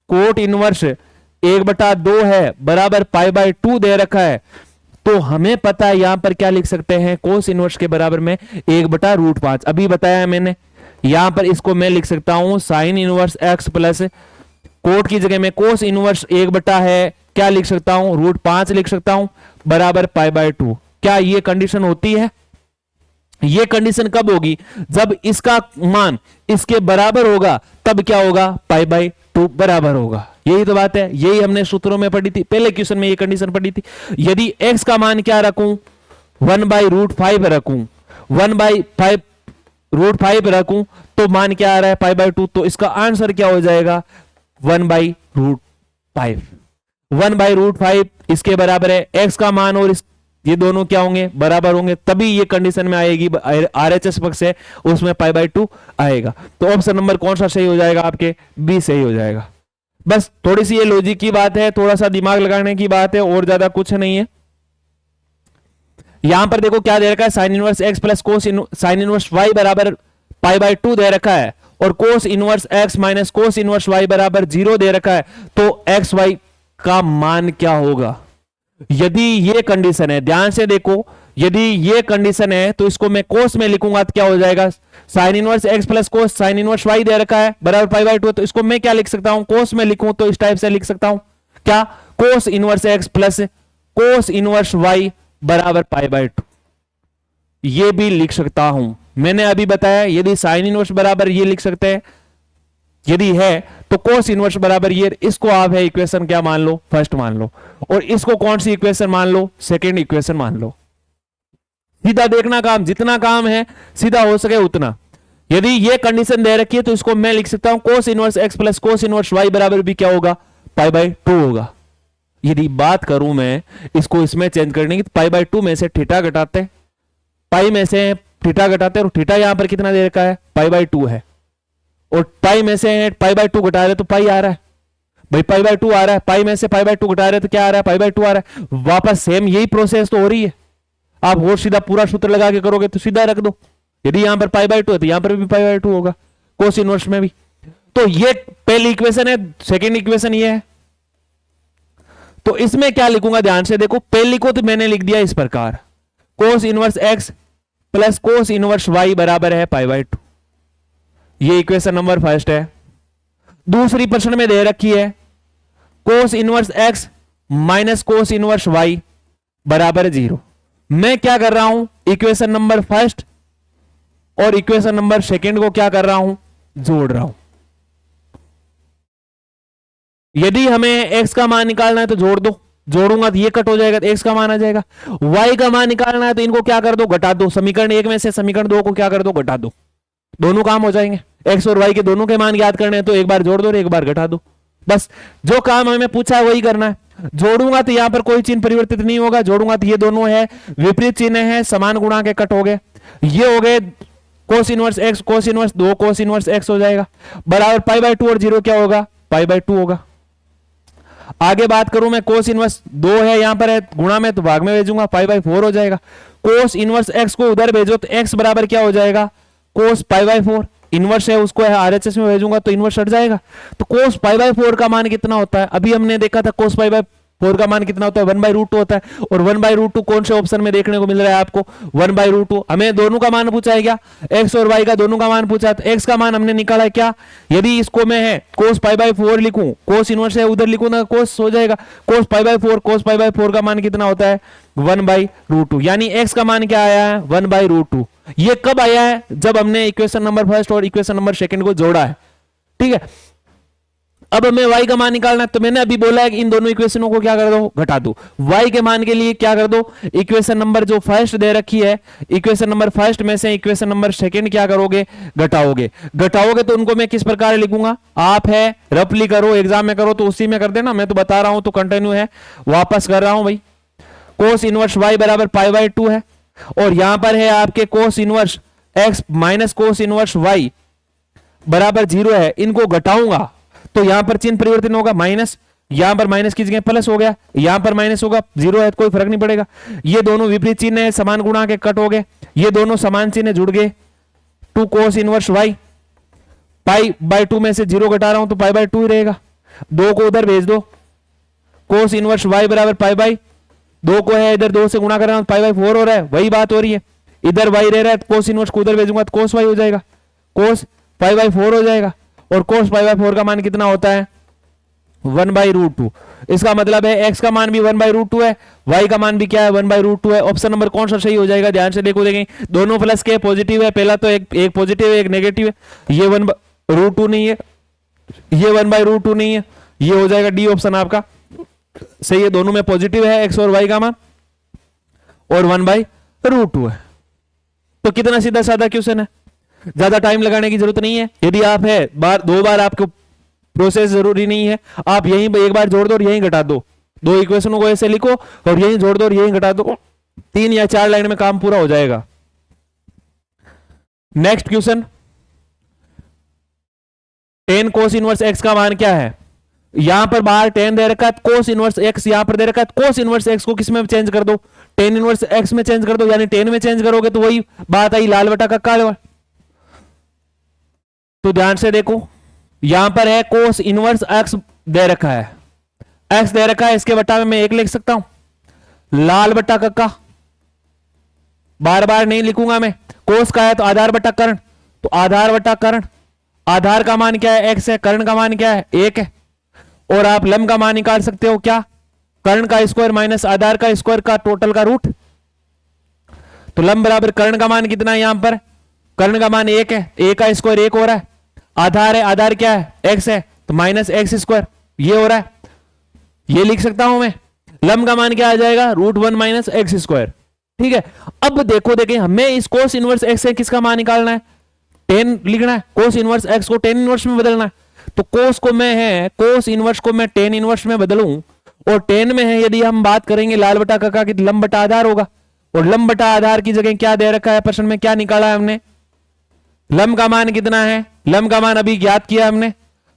कोट इनवर्स 1/2 है बराबर π/2 दे रखा है, तो हमें पता है यहां पर क्या लिख सकते हैं, कोस इनवर्स के बराबर में 1/√5। अभी बताया है मैंने, यहां पर इसको मैं लिख सकता हूं sine inverse x plus coat की जगह में कोस इनवर्स 1 है क्या लिख सकता हूं, √5 लिख सकता हूं बराबर π/2। क्या ये कंडीशन होती है? ये कंडीशन कब होगी, जब इसका मान इसके बराबर होगा, तब क्या होगा, π/2 बराबर होगा। यही तो बात है, यही हमने सूत्रों में पढ़ी थी, पहले क्वेश्चन में ये कंडीशन पढ़ी थी। यदि x का मान क्या रखूं, 1/√5 रखूं, 1/5 रखूं तो मान क्या आ रहा है, π/2, तो इसका आंसर क्या हो जाएगा 1/√5। 1/√5 इसके बराबर है, x का मान और ये दोनों क्या होंगे, बराबर होंगे, तभी ये कंडीशन में आएगी, RHS पक्ष है उसमें π/2 आएगा। तो ऑप्शन नंबर कौन सा सही हो जाएगा आपके, बी सही हो जाएगा। बस थोड़ी सी ये लॉजिक की बात है, थोड़ा सा दिमाग लगाने की बात है, और ज्यादा कुछ नहीं है। यहां पर देखो क्या दे रखा है, sine inverse x plus cos sine inverse y बराबर π/2 दे रखा है, और cos inverse x minus cos inverse y बराबर 0 दे रखा है। तो एक्स वाई का मान क्या होगा, यदि ये कंडीशन है, ध्यान से देखो, यदि ये कंडीशन है तो इसको मैं कोस में लिखूंगा तो क्या हो जाएगा, sign inverse x plus cos sine inverse why they रखा है बराबर π/2, तो इसको मैं क्या लिख सकता हूं, कोस में लिखूं तो इस टाइप से लिख सकता हूं, क्या, cos inverse x plus cos inverse y बराबर π/2, ये भी लिख सकता हूं। मैंने अभी बताया यदि साइन इनवर्स बराबर ये लिख सकते हैं, यदि है तो कोस इनवर्स बराबर ये, इसको आप है इक्वेशन क्या मान लो, फर्स्ट मान लो, और इसको कौन सी इक्वेशन मान लो, सेकंड इक्वेशन मान लो। सीधा देखना काम, जितना काम है सीधा हो सके उतना। यदि ये कंडीशन दे रखी है तो इसको मैं लिख सकता हूं cos inverse x plus cos inverse y बराबर भी क्या होगा, π/2 होगा। यदि बात करूं मैं इसको इसमें चेंज करने की, तो π/2 में से थीटा घटाते, पाई में से थीटा घटाते, और थीटा यहां पर कितना दे रखा है, π/2 है, और पाई में से π/2 घटा रहे तो पाई आ रहा है भाई, π/2 आ रहा है, पाई में से π/2 घटा रहे तो क्या आ रहा है, π/2 आ रहा है। वापस सेम यही प्रोसेस तो हो रही है, आप और सीधा पूरा सूत्र लगा के करोगे तो सीधा रख दो, यदि यहां पर π/2 है तो यहां पर भी π/2 होगा, कोस इनवर्स में भी। तो ये पहली इक्वेशन है, सेकेंड इक्वेशन ये है। तो इसमें क्या लिखूंगा, ध्यान से देखो, पहली को तो मैंने लिख दिया इस प्रकार, cos inverse x plus cos inverse y बराबर है π/2, ये इक्वेशन नंबर फर्स्ट है। दूसरी प्रश्न में दे रखी है cos inverse x minus cos inverse y बराबर 0। मैं क्या कर रहा हूं, इक्वेशन नंबर फर्स्ट और इक्वेशन नंबर सेकंड को क्या कर रहा हूं, जोड़ रहा हूं। यदि हमें x का मान निकालना है तो जोड़ दो, जोड़ूंगा तो ये कट हो जाएगा तो x का मान आ जाएगा। y का मान निकालना है तो इनको क्या कर दो, घटा दो, समीकरण 1 में से समीकरण 2 को क्या कर दो, घटा दो, दोनों काम हो जाएंगे। x और y के दोनों के मान याद करने हैं तो एक बार जोड़ दो और एक बार घटा दो, बस जो काम हमें पूछा है वही करना है। जोड़ूंगा तो यहां पर कोई चिन्ह परिवर्तित नहीं होगा, जोड़ूंगा तो ये दोनों है विपरीत चिन्ह है, समान गुणा के कट हो गए, ये हो गए कोस इनवर्स एक्स कोस इनवर्स 2 कोस इनवर्स एक्स हो जाएगा बराबर π/2, और 0 क्या होगा, π/2 होगा। आगे बात करूं मैं, कोस इनवर्स 2 है यहां पर है, गुणा में तो भाग में भेजूंगा, π/4 हो जाएगा। कोस इनवर्स एक्स को उधर भेजो तो x बराबर क्या हो जाएगा, कोस π/4, इनवर्स है उसको है RHS में भेजूंगा तो इनवर्स हट जाएगा। तो कोस π/4 का मान कितना होता है, अभी हमने देखा था कोस π/4 का मान कितना होता है, 1/√2 होता है, और 1/√2 कौन से ऑप्शन में देखने को मिल रहा है आपको, 1/√2। हमें दोनों का मान पूछा है क्या, x और y का दोनों का मान पूछा है, तो x का मान हमने निकाला है क्या, यदि इसको मैं है कोस π/4 लिखूं, कोस इनवर्स है उधर लिखूं ना, कोस हो जाएगा, कोस π/4 का मान कितना होता है 1/√2, यानी x का मान क्या आया है 1/√2। ये कब आया है, जब हमने इक्वेशन नंबर फर्स्ट और इक्वेशन नंबर सेकंड को जोड़ा है, ठीक है। अब हमें y का मान निकालना है, तो मैंने अभी बोला है कि इन दोनों इक्वेशनों को क्या कर दो, घटा दो। y के मान के लिए क्या कर दो, इक्वेशन नंबर जो फर्स्ट दे रखी है, इक्वेशन नंबर फर्स्ट में से इक्वेशन नंबर सेकंड क्या करोगे, घटाओगे। घटाओगे तो उनको मैं किस प्रकार लिखूंगा, आप है रफली करो, एग्जाम में करो तो उसी में कर देना, मैं तो बता रहा हूं तो कंटिन्यू है, वापस कर रहा हूं भाई। कोस इनवर्स y बराबर π/2 है, और यहां पर है आपके cos inverse x minus cos inverse y बराबर 0 है, इनको घटाऊंगा तो यहां पर चिन्ह परिवर्तन होगा, माइनस, यहां पर माइनस की जगह प्लस हो गया, यहां पर माइनस होगा, 0 है तो कोई फर्क नहीं पड़ेगा। ये दोनों विपरीत चिन्ह है, समान गुणा के कट हो गए, ये दोनों समान चिन्ह जुड़ गए, 2 cos inverse y, pi by 2 में से 0 घटा रहा हूं तो पाई बाय 2 ही रहेगा, 2 को उधर भेज दो, cos इनवर्स वाई बराबर पाई बाय 2 को है इधर 2 से गुणा कर रहा हूं, पाई बाय 4 हो रहा है, वही बात हो रही है, इधर वाई रह रहा है तो cos इनवर्स को उधर भेजूंगा तो cos वाई हो जाएगा, cos पाई बाय 4 हो जाएगा, और cos पाई बाय 4 का मान कितना होता है 1/√2। इसका मतलब है x का मान भी 1/√2 है, y का मान भी क्या है 1/√2 है। ऑप्शन नंबर कौन सा सही हो जाएगा, ध्यान से देखो, देखें दोनों प्लस के पॉजिटिव है, पहला तो एक पॉजिटिव है एक नेगेटिव है, ये 1/√2 नहीं है, ये 1/√2 नहीं है, ये हो जाएगा डी ऑप्शन आपका सही है, दोनों में पॉजिटिव है x और y का मान और 1/√2 है। तो कितना सीधा साधा क्वेश्चन है, ज्यादा टाइम लगाने की जरूरत नहीं है। यदि आप है दो बार आपको प्रोसेस जरूरी नहीं है, आप यहीं एक बार जोड़ दो और यहीं घटा दो, दो इक्वेशनों को ऐसे लिखो और यहीं जोड़ दो और यहीं घटा दो, 3 या 4 लाइन में काम पूरा हो जाएगा। Next question, tan cos inverse x का मान क्या है, यहां पर बाहर tan दे रखा है, cos इनवर्स x यहां पर दे रखा है, cos इनवर्स x को किस में चेंज कर दो, tan इनवर्स x में चेंज कर दो, यानी tan में चेंज करोगे तो वही बात आई लाल बटा का काला। तो ध्यान से देखो, यहां पर है cos इनवर्स x दे रखा है, x दे रखा है, इसके बटा में मैं 1 लिख सकता हूं, लाल बटा का बार बार नहीं लिखूंगा मैं, cos का है तो आधार बटा कर्ण, तो आधार बटा कर्ण, आधार का मान क्या है x है, कर्ण का मान क्या है 1 है, और आप लंब का मान निकाल सकते हो क्या, कर्ण का स्क्वायर माइनस आधार का स्क्वायर का टोटल का रूट, तो लंब बराबर कर्ण का मान कितना है, यहां पर कर्ण का मान 1 है, 1 का स्क्वायर 1 हो रहा है, आधार है, आधार क्या है x है तो माइनस एक्स स्क्वायर, ये हो रहा है, ये लिख सकता हूं मैं, लंब का मान क्या आ जाएगा √1 माइनस एक्स स्क्वायर। ठीक है, अब देखो देखें हमें इस cos इनवर्स x से किसका मान निकालना है, tan लिखना है, cos इनवर्स x को tan इनवर्स में बदलना है, तो cos को मैं है cos इनवर्स को मैं tan इनवर्स में बदलूं, और tan में है यदि हम बात करेंगे लाल बटा का कि लंब बटा आधार होगा, और लंब बटा आधार की जगह क्या दे रखा है, प्रश्न में क्या निकाला है हमने, लंब का मान कितना है, लंब का मान अभी ज्ञात किया हमने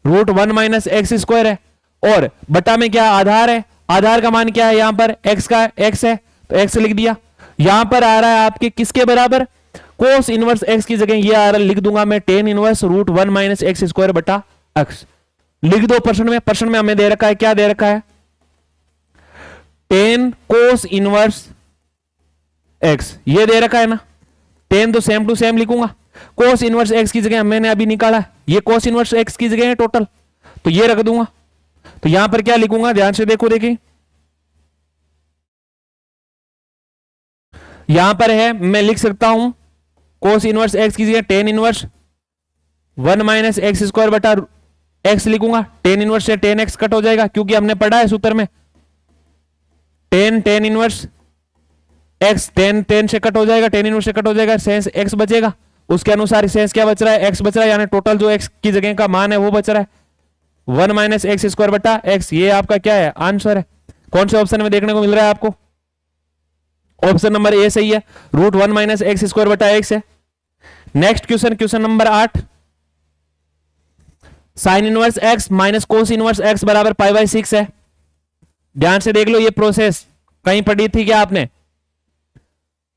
√1 माइनस एक्स स्क्वायर है, और बटा में क्या आधार है, आधार का मान क्या है यहां पर x का x है तो x लिख दिया, यहां पर आ रहा है आपके किसके बराबर cos इनवर्स x की जगह ये आ रहा लिख दूंगा मैं tan inverse √1 minus x square बटा x, लिख दो प्रश्न में हमें दे रखा है, क्या दे रखा है tan cos इनवर्स x, ये दे रखा है ना, tan तो सेम टू सेम लिखूंगा, cos इनवर्स x की जगह मैंने अभी निकाला, ये cos इनवर्स x की जगह है टोटल, तो ये रख दूंगा, तो यहां पर क्या लिखूंगा ध्यान से देखो, देखिए यहां पर है मैं लिख सकता हूं cos इनवर्स x की जगह tan inverse 1 minus x square बटा x लिखूंगा, tan इनवर्स से tan x कट हो जाएगा क्योंकि हमने पढ़ा है सूत्र में tan इनवर्स x tan से कट हो जाएगा, tan इनवर्स से कट हो जाएगा, सेंस x बचेगा, उसके अनुसार सेंस क्या बच रहा है x बच रहा है, यानी टोटल जो x की जगह का मान है वो बच रहा है 1 माइनस एक्स स्क्वायर बटा x, ये आपका क्या है आंसर है। कौन से ऑप्शन में देखने को मिल रहा है आपको, ऑप्शन नंबर ए सही है, √1 माइनस एक्स स्क्वायर बटा x है। Next question, question number 8, sine inverse x minus cos inverse x बराबर π/6 है। ध्यान से देख लो, ये प्रोसेस कहीं पढ़ी थी क्या आपने,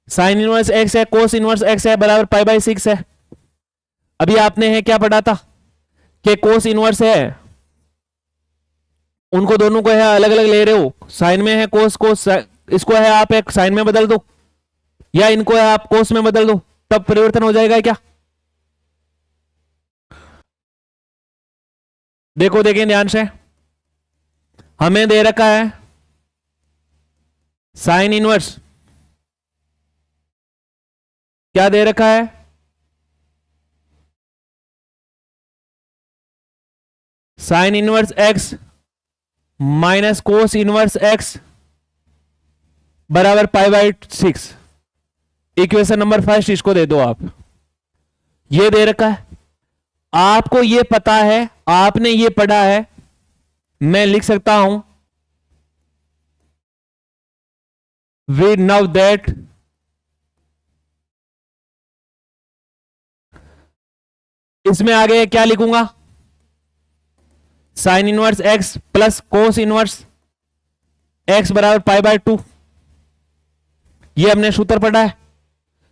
साइन इनवर्स x है, कोस इनवर्स x है बराबर π/6 है। अभी आपने है क्या पढ़ा था कि कोस इनवर्स है, उनको दोनों को है अलग अलग ले रहे हो, साइन में है कोस, इसको है आप एक साइन में बदल दो, या इनको है आप कोस में बदल दो, तब परिवर्तन हो जाएगा क्या, देखो देखें ध्यान से, हमें दे रखा है साइन इनवर्स, क्या दे रखा है sine inverse x minus cos inverse x बराबर π/6, इक्वेशन नंबर 1 इसको दे दो आप, ये दे रखा है, आपको ये पता है, आपने ये पढ़ा है, मैं लिख सकता हूं वी नो दैट इसमें आगे क्या लिखूंगा, sign inverse x plus cos inverse x बराबर पाई बाय 2। ये हमने सूत्र पढ़ा है,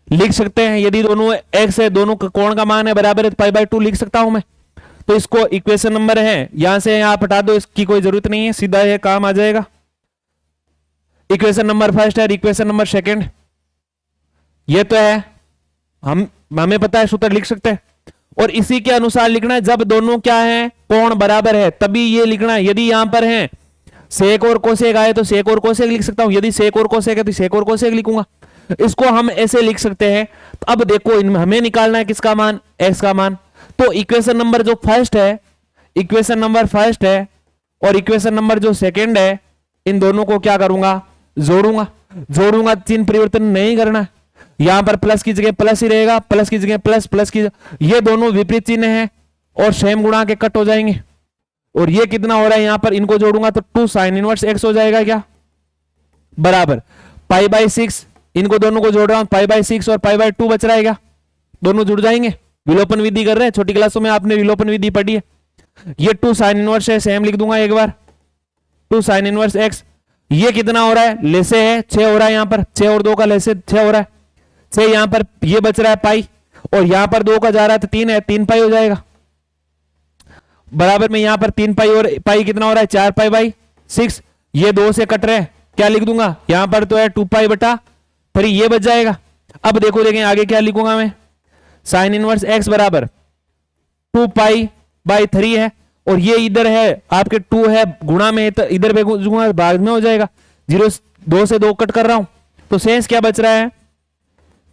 लिख सकते हैं। यदि दोनों एक्स है, दोनों कोण का मान है बराबर है, पाई बाय 2 लिख सकता हूं मैं। तो इसको इक्वेशन नंबर है, यहां से यहां हटा दो, इसकी कोई जरूरत नहीं है, सीधा ये काम आ जाएगा। इक्वेशन नंबर फर्स्ट है, इक्वेशन नंबर सेकंड ये तो है, हमें पता है, सूत्र लिख सकते हैं। और इसी के अनुसार लिखना है, जब दोनों क्या है, कोण बराबर है, तभी ये लिखना है। यदि यहां पर है सेक और कोसेक आए तो सेक और कोसेक लिख सकता हूं, यदि सेक और कोसेक है तो सेक और कोसेक लिखूंगा। इसको हम ऐसे लिख सकते हैं। तो अब देखो, इनमें हमें निकालना है किसका मान, एक्स का मान। तो इक्वेशन नंबर जो फर्स्ट है, इक्वेशन नंबर फर्स्ट है और इक्वेशन नंबर जो सेकंड है, इन दोनों को क्या करूंगा, जोड़ूंगा। चिन्ह परिवर्तन नहीं करना, यहां पर प्लस की जगह प्लस ही रहेगा, प्लस की जगह प्लस, प्लस की ये दोनों विपरीत चिन्ह हैं और सेम गुणा के कट हो जाएंगे। और ये कितना हो रहा है, यहां पर इनको जोड़ूंगा तो 2 साइन इनवर्स एक्स हो जाएगा क्या, बराबर पाई बाय 6। इनको दोनों को जोड़ रहा हूं, पाई बाय 6 और पाई बाय 2 बच रहा है क्या, दोनों जुड़ जाएंगे। विलोपन विधि कर रहे हैं, छोटी क्लासों में आपने विलोपन विधि पढ़ी है। ये 2 साइन इनवर्स है, सेम लिख दूंगा एक बार, 2 साइन इनवर्स एक्स। ये कितना हो रहा है, लेसे है 6 हो रहा है, यहां पर 6 और 2 का लेसे 6 हो रहा है, 6 यहां पर ये बच रहा है पाई, और यहां पर 2 का जा रहा है तो 3 है, 3 पाई हो जाएगा। बराबर में यहां पर 3 पाई और पाई कितना हो रहा है, 4 पाई बाई 6। ये 2 से कट रहे हैं, क्या लिख दूंगा, यहां पर तो है 2 पाई बटा 3, ये बच जाएगा। अब देखो, देखें आगे क्या लिखूंगा मैं, साइन इनवर्स एक्स बराबर 2 पाई बाई 3 है, और ये इधर है आपके 2 है, गुणा में तो इधर भेजूंगा, भाग में हो जाएगा, 0 2 से 2 कट कर रहा हूं, तो शेष क्या बच रहा है,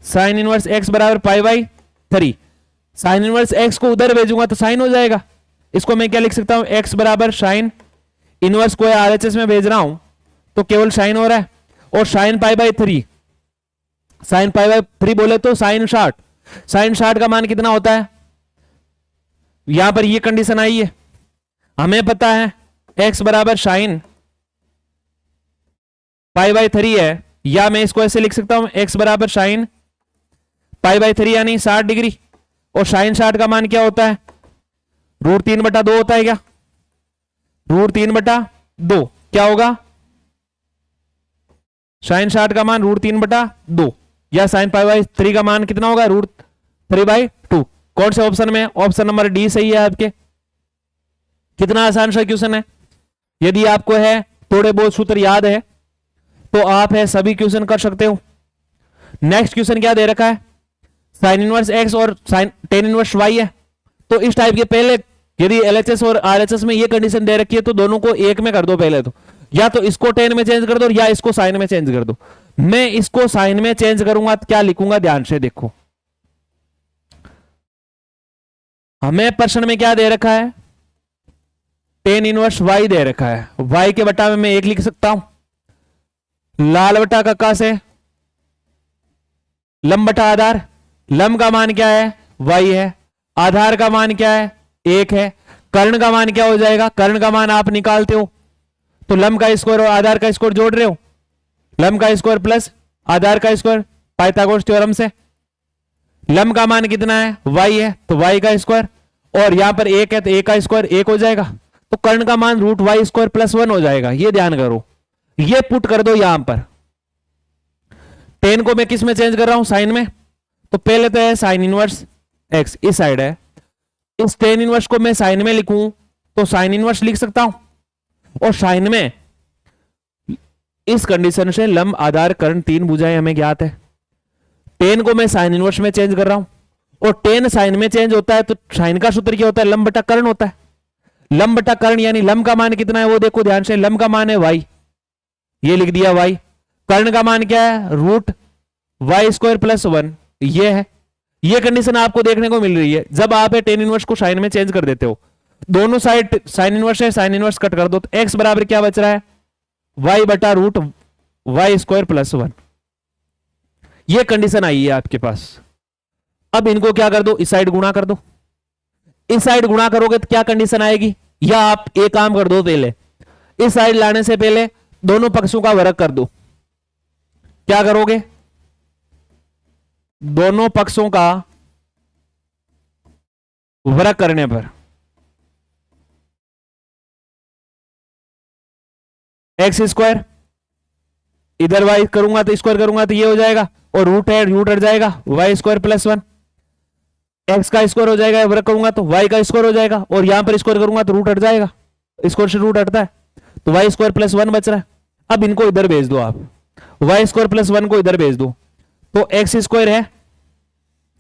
साइन इनवर्स एक्स बराबर pi by 3। Sign inverse x को उधर भेजूंगा तो साइन हो जाएगा। इसको मैं क्या लिख सकता हूं, एक्स बराबर साइन इनवर्स को आरएचएस में भेज रहा हूं तो केवल साइन हो रहा है, और sine pi by 3, sine pi by 3 बोले तो साइन 60, साइन 60 का मान कितना होता है, यहां पर ये कंडीशन आई है, हमें पता है एक्स बराबर साइन पाई बाई 3 है, या मैं इसको ऐसे लिख सकता हूं, एक्स बराबर साइन पाई बाई 3 यानी 60 डिग्री, और साइन 60 का मान क्या होता है, √3/2 होता है क्या, √3/2 क्या होगा, साइन 60 का मान √3/2, या साइन पाई बाई 3 का मान कितना होगा, √3/2। कौन से ऑप्शन में, ऑप्शन नंबर डी सही है आपके। कितना आसान सा क्वेश्चन है, यदि आपको है थोड़े बहुत सूत्र याद है तो आप है सभी क्वेश्चन कर सकते हो। नेक्स्ट क्वेश्चन क्या दे रखा है, साइन इनवर्स एक्स और साइन टेन इनवर्स वाई है। तो इस टाइप के पहले यदि एलएचएस और आरएचएस में ये कंडीशन दे रखी है तो दोनों को एक में कर दो पहले, तो या तो इसको टेन में चेंज कर दो या इसको साइन में चेंज कर दो। मैं इसको साइन में चेंज करूंगा तो क्या लिखूंगा, ध्यान से देखो, हमें प्रश्न में क्या दे रखा है, टेन इनवर्स वाई दे रखा है, वाई के बटा में मैं 1 लिख सकता हूं, लाल बटा कक्का से लंब बटा आधार, लंब का मान क्या है, वाई है, आधार का मान क्या है, 1 है, कर्ण का मान क्या हो जाएगा, कर्ण का मान आप निकालते हो तो लंब का स्क्वायर और आधार का स्क्वायर जोड़ रहे हो, लंब का स्क्वायर प्लस आधार का स्क्वायर, पाइथागोरस थ्योरम से लंब का मान कितना है, वाई है, तो वाई का स्क्वायर, और यहां पर 1 है तो a का स्क्वायर 1 हो जाएगा, तो कर्ण का मान √y² + 1 हो जाएगा। ये ध्यान करो, ये पुट कर दो यहां पर। टेन को मैं किस में चेंज कर रहा हूं, साइन में, तो पहले तो है साइन इनवर्स एक्स, इस साइड है, इस टेन इनवर्स को मैं साइन में लिखूं तो साइन इनवर्स लिख सकता हूं, और साइन में इस कंडीशन से लंब आधार कर्ण 3 भुजाएं हमें ज्ञात है। टेन को मैं साइन इनवर्स में चेंज कर रहा हूं, और टेन साइन में चेंज होता है तो साइन का सूत्र क्या होता है, लंब बटा कर्ण होता है। लंब बटा कर्ण यानी लंब का मान कितना है वो देखो ध्यान से, लंब का मान है y, ये लिख दिया y, कर्ण का मान क्या है, √y² + 1, ये है। ये कंडीशन आपको देखने को मिल रही है जब आप टेन इनवर्स को साइन में चेंज कर देते हो, दोनों साइड साइन इनवर्स है, साइन इनवर्स कट कर दो तो x बराबर क्या बच रहा है, y बटा √y² + 1। ये कंडीशन आई है आपके पास। अब इनको क्या कर दो, इस साइड गुणा कर दो, इस साइड गुणा करोगे तो क्या कंडीशन आएगी, या आप एक काम कर दो, पहले इस साइड लाने से पहले दोनों पक्षों का वर्ग कर दो। क्या करोगे, दोनों पक्षों का वर्ग करने पर एक्स स्क्वायर, इधर वाई करूंगा तो स्क्वायर करूंगा तो ये हो जाएगा, और रूट है, रूट हट जाएगा, वाई स्क्वायर प्लस 1, एक्स का स्क्वायर हो जाएगा, वर्ग करूंगा तो वाई का स्क्वायर हो जाएगा, और यहां पर स्क्वायर करूंगा तो रूट हट जाएगा, स्क्वायर से रूट हटता है, तो वाई स्क्वायर प्लस 1 बच रहा है। अब इनको इधर भेज दो आप, वाई स्क्वायर प्लस 1 को इधर भेज दो, तो एक्स स्क्वायर है,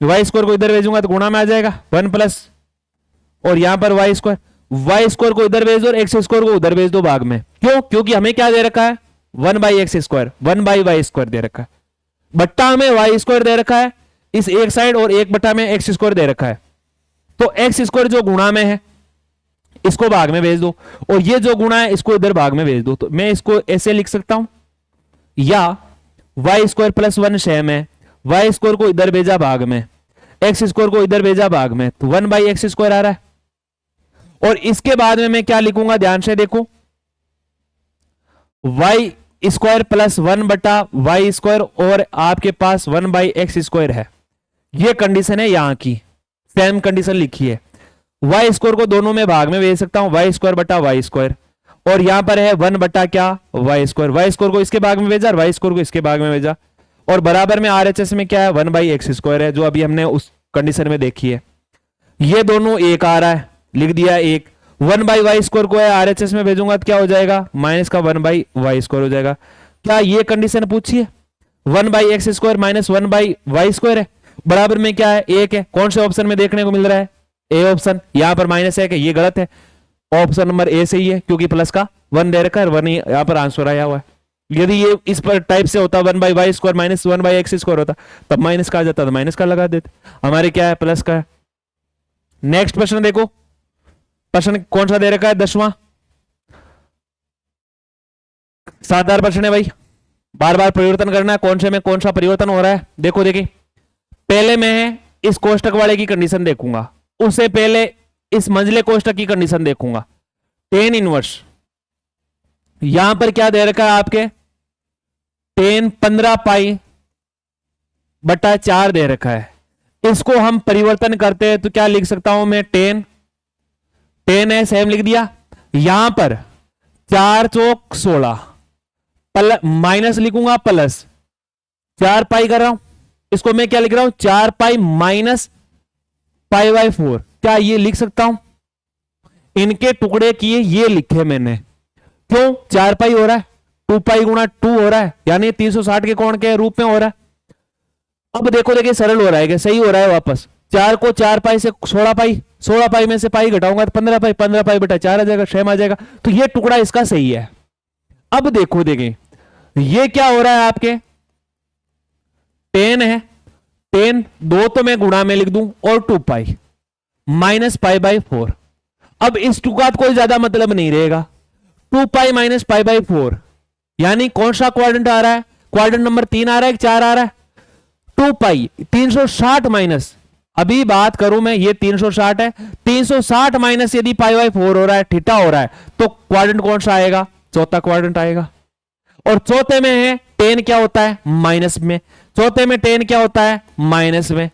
वाई स्क्वायर को इधर भेजूंगा तो गुणा में आ जाएगा 1 प्लस, और यहां पर वाई स्क्वायर को इधर भेज दो और एक्स स्क्वायर को उधर भेज दो भाग में। क्यों? क्योंकि हमें क्या दे रखा है, 1 by x square, 1 by y square दे रखा है, बट्टा हमें वाई स्क्वायर दे रखा है इस एक साइड, और एक बट्टा में एक्स स्क्वायर दे रखा है। तो एक्स स्क्वायर जो गुणा में है इसको भाग में भेज दो, और ये जो गुणा है इसको इधर भाग में भेज दो। तो मैं इसको ऐसे लिख सकता हूं, या वाई स्क्वायर प्लस 1 सेम है, वाई स्क्वायर को इधर भेजा भाग में, एक्स स्क्वायर को इधर भेजा भाग में, तो 1 बाई एक्स स्क्वायर आ रहा है। और इसके बाद में मैं क्या लिखूंगा, ध्यान से देखो, वाई स्क्वायर प्लस 1 बटा वाई स्क्वायर, और आपके पास 1 बाई एक्स स्क्वायर है। ये कंडीशन है यहां की, सेम कंडीशन लिखी है। वाई स्क्वायर को दोनों में भाग में भेज सकता हूं, वाई स्क्वायर बटा वाई स्क्वायर, और यहां पर है 1 बटा क्या, वाई स्क्वायर, वाई स्क्वायर को इसके भाग में भेजा और वाई स्क्वायर को इसके भाग में भेजा, और बराबर में आरएचएस में क्या है, 1 बाई एक्स स्क्वायर है, जो अभी हमने उस कंडीशन में देखी है। ये दोनों एक आ रहा है, लिख दिया एक, 1 बाई वाई स्क्वायर को है आरएचएस में भेजूंगा तो क्या हो जाएगा, माइनस का 1 बाई वाई स्क्वायर हो जाएगा। क्या ये कंडीशन पूछी है, 1 by x square minus 1 by y square है, बराबर में क्या है, एक है। कौन से ऑप्शन में देखने को मिल रहा है, ए ऑप्शन। यहां पर माइनस है कि ये गलत है, ऑप्शन नंबर ए सही है, क्योंकि प्लस का 1 दे रखा है, 1 यहां पर आंसर आया हुआ है। यदि ये इस पर टाइप से होता 1 by y square minus 1 by x square होता, तब माइनस का आ जाता, तो माइनस का लगा देते। हमारे क्या है, प्लस का है। नेक्स्ट प्रश्न देखो, प्रश्न कौन सा दे रखा है, 10वां, शानदार प्रश्न है भाई, बार बार परिवर्तन करना है, कौन से में कौन सा परिवर्तन हो रहा है। देखो देखिए, पहले मैं इस कोष्टक वाले की कंडीशन देखूंगा, उससे पहले इस मंझले कोष्टक की कंडीशन देखूंगा। टेन इनवर्स, यहां पर क्या दे रखा है आपके, टेन 15 पाई बटा 4 दे रखा है। इसको हम परिवर्तन करते हैं तो क्या लिख सकता हूं मैं, टेन है, सेम लिख दिया। यहां पर 4 चौक 16, माइनस लिखूंगा प्लस 4 पाई कर रहा हूं, इसको मैं क्या लिख रहा हूं, 4 पाई माइनस पाई बाई 4। क्या ये लिख सकता हूं, इनके टुकड़े किए ये लिखे मैंने, क्यों, 4 पाई हो रहा है, 2 पाई गुणा 2 हो रहा है, यानी 360 के कोण के रूप में हो रहा है। अब देखो देखिए सरल हो रहा है कि सही हो रहा है, वापस 4 को 4 पाई से 16 पाई, 16 पाई में से पाई घटाऊंगा तो 15 पाई, 15 पाई बटा 4 आ जाएगा, सेम आ जाएगा। तो ये टुकड़ा इसका सही है। अब देखो देखिए ये क्या हो रहा है आपके, 10 है, 10 2 तो मैं गुणा में लिख दूं, और 2 पाई माइनस पाई बाई 4। अब इस टू का कोई ज्यादा मतलब नहीं रहेगा, 2 पाई माइनस पाई बाई 4, यानी कौन सा क्वाड्रेंट आ रहा है, क्वाड्रेंट नंबर 3 आ रहा है, 4 आ रहा है, 2 पाई 360 माइनस, अभी बात करूं मैं, ये 360 है, 360 माइनस यदि पाई बाई 4 हो रहा है, थीटा हो रहा है, तो क्वाड्रेंट कौन सा आएगा, चौथा क्वाड्रेंट आएगा। और चौथे में है 10 क्या होता है, माइनस में, चौथे में 10 क्या होता है, माइनस में।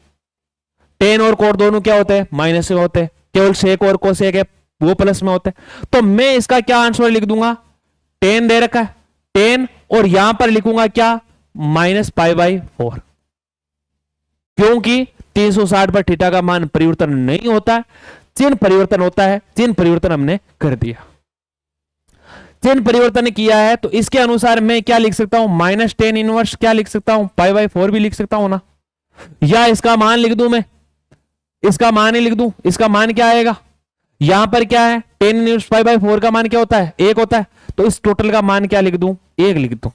10 और कोट दोनों क्या होते हैं, माइनस में होते हैं, केवल सेक और कोसेक है वो प्लस में होते हैं। तो मैं इसका क्या आंसर लिख दूंगा, 10 दे रखा है, 10, और यहां पर लिखूंगा क्या, माइनस पाई बाई 4, क्योंकि 360 पर थीटा का मान परिवर्तन नहीं होता है, चिन्ह परिवर्तन होता है, चिन्ह परिवर्तन हमने कर दिया। चिन्ह परिवर्तन किया है तो इसके अनुसार मैं क्या लिख सकता हूं, माइनस 10 इनवर्स क्या लिख सकता हूं, पाई बाई 4 भी लिख सकता हूं ना, या इसका मान लिख दूं मैं, इसका मान ही लिख दूं, इसका मान क्या आएगा, यहां पर क्या है 10 इनवर्स पाई बाई 4 का मान क्या होता है, 1 होता है, तो इस टोटल का मान क्या लिख दूं, 1 लिख दूं।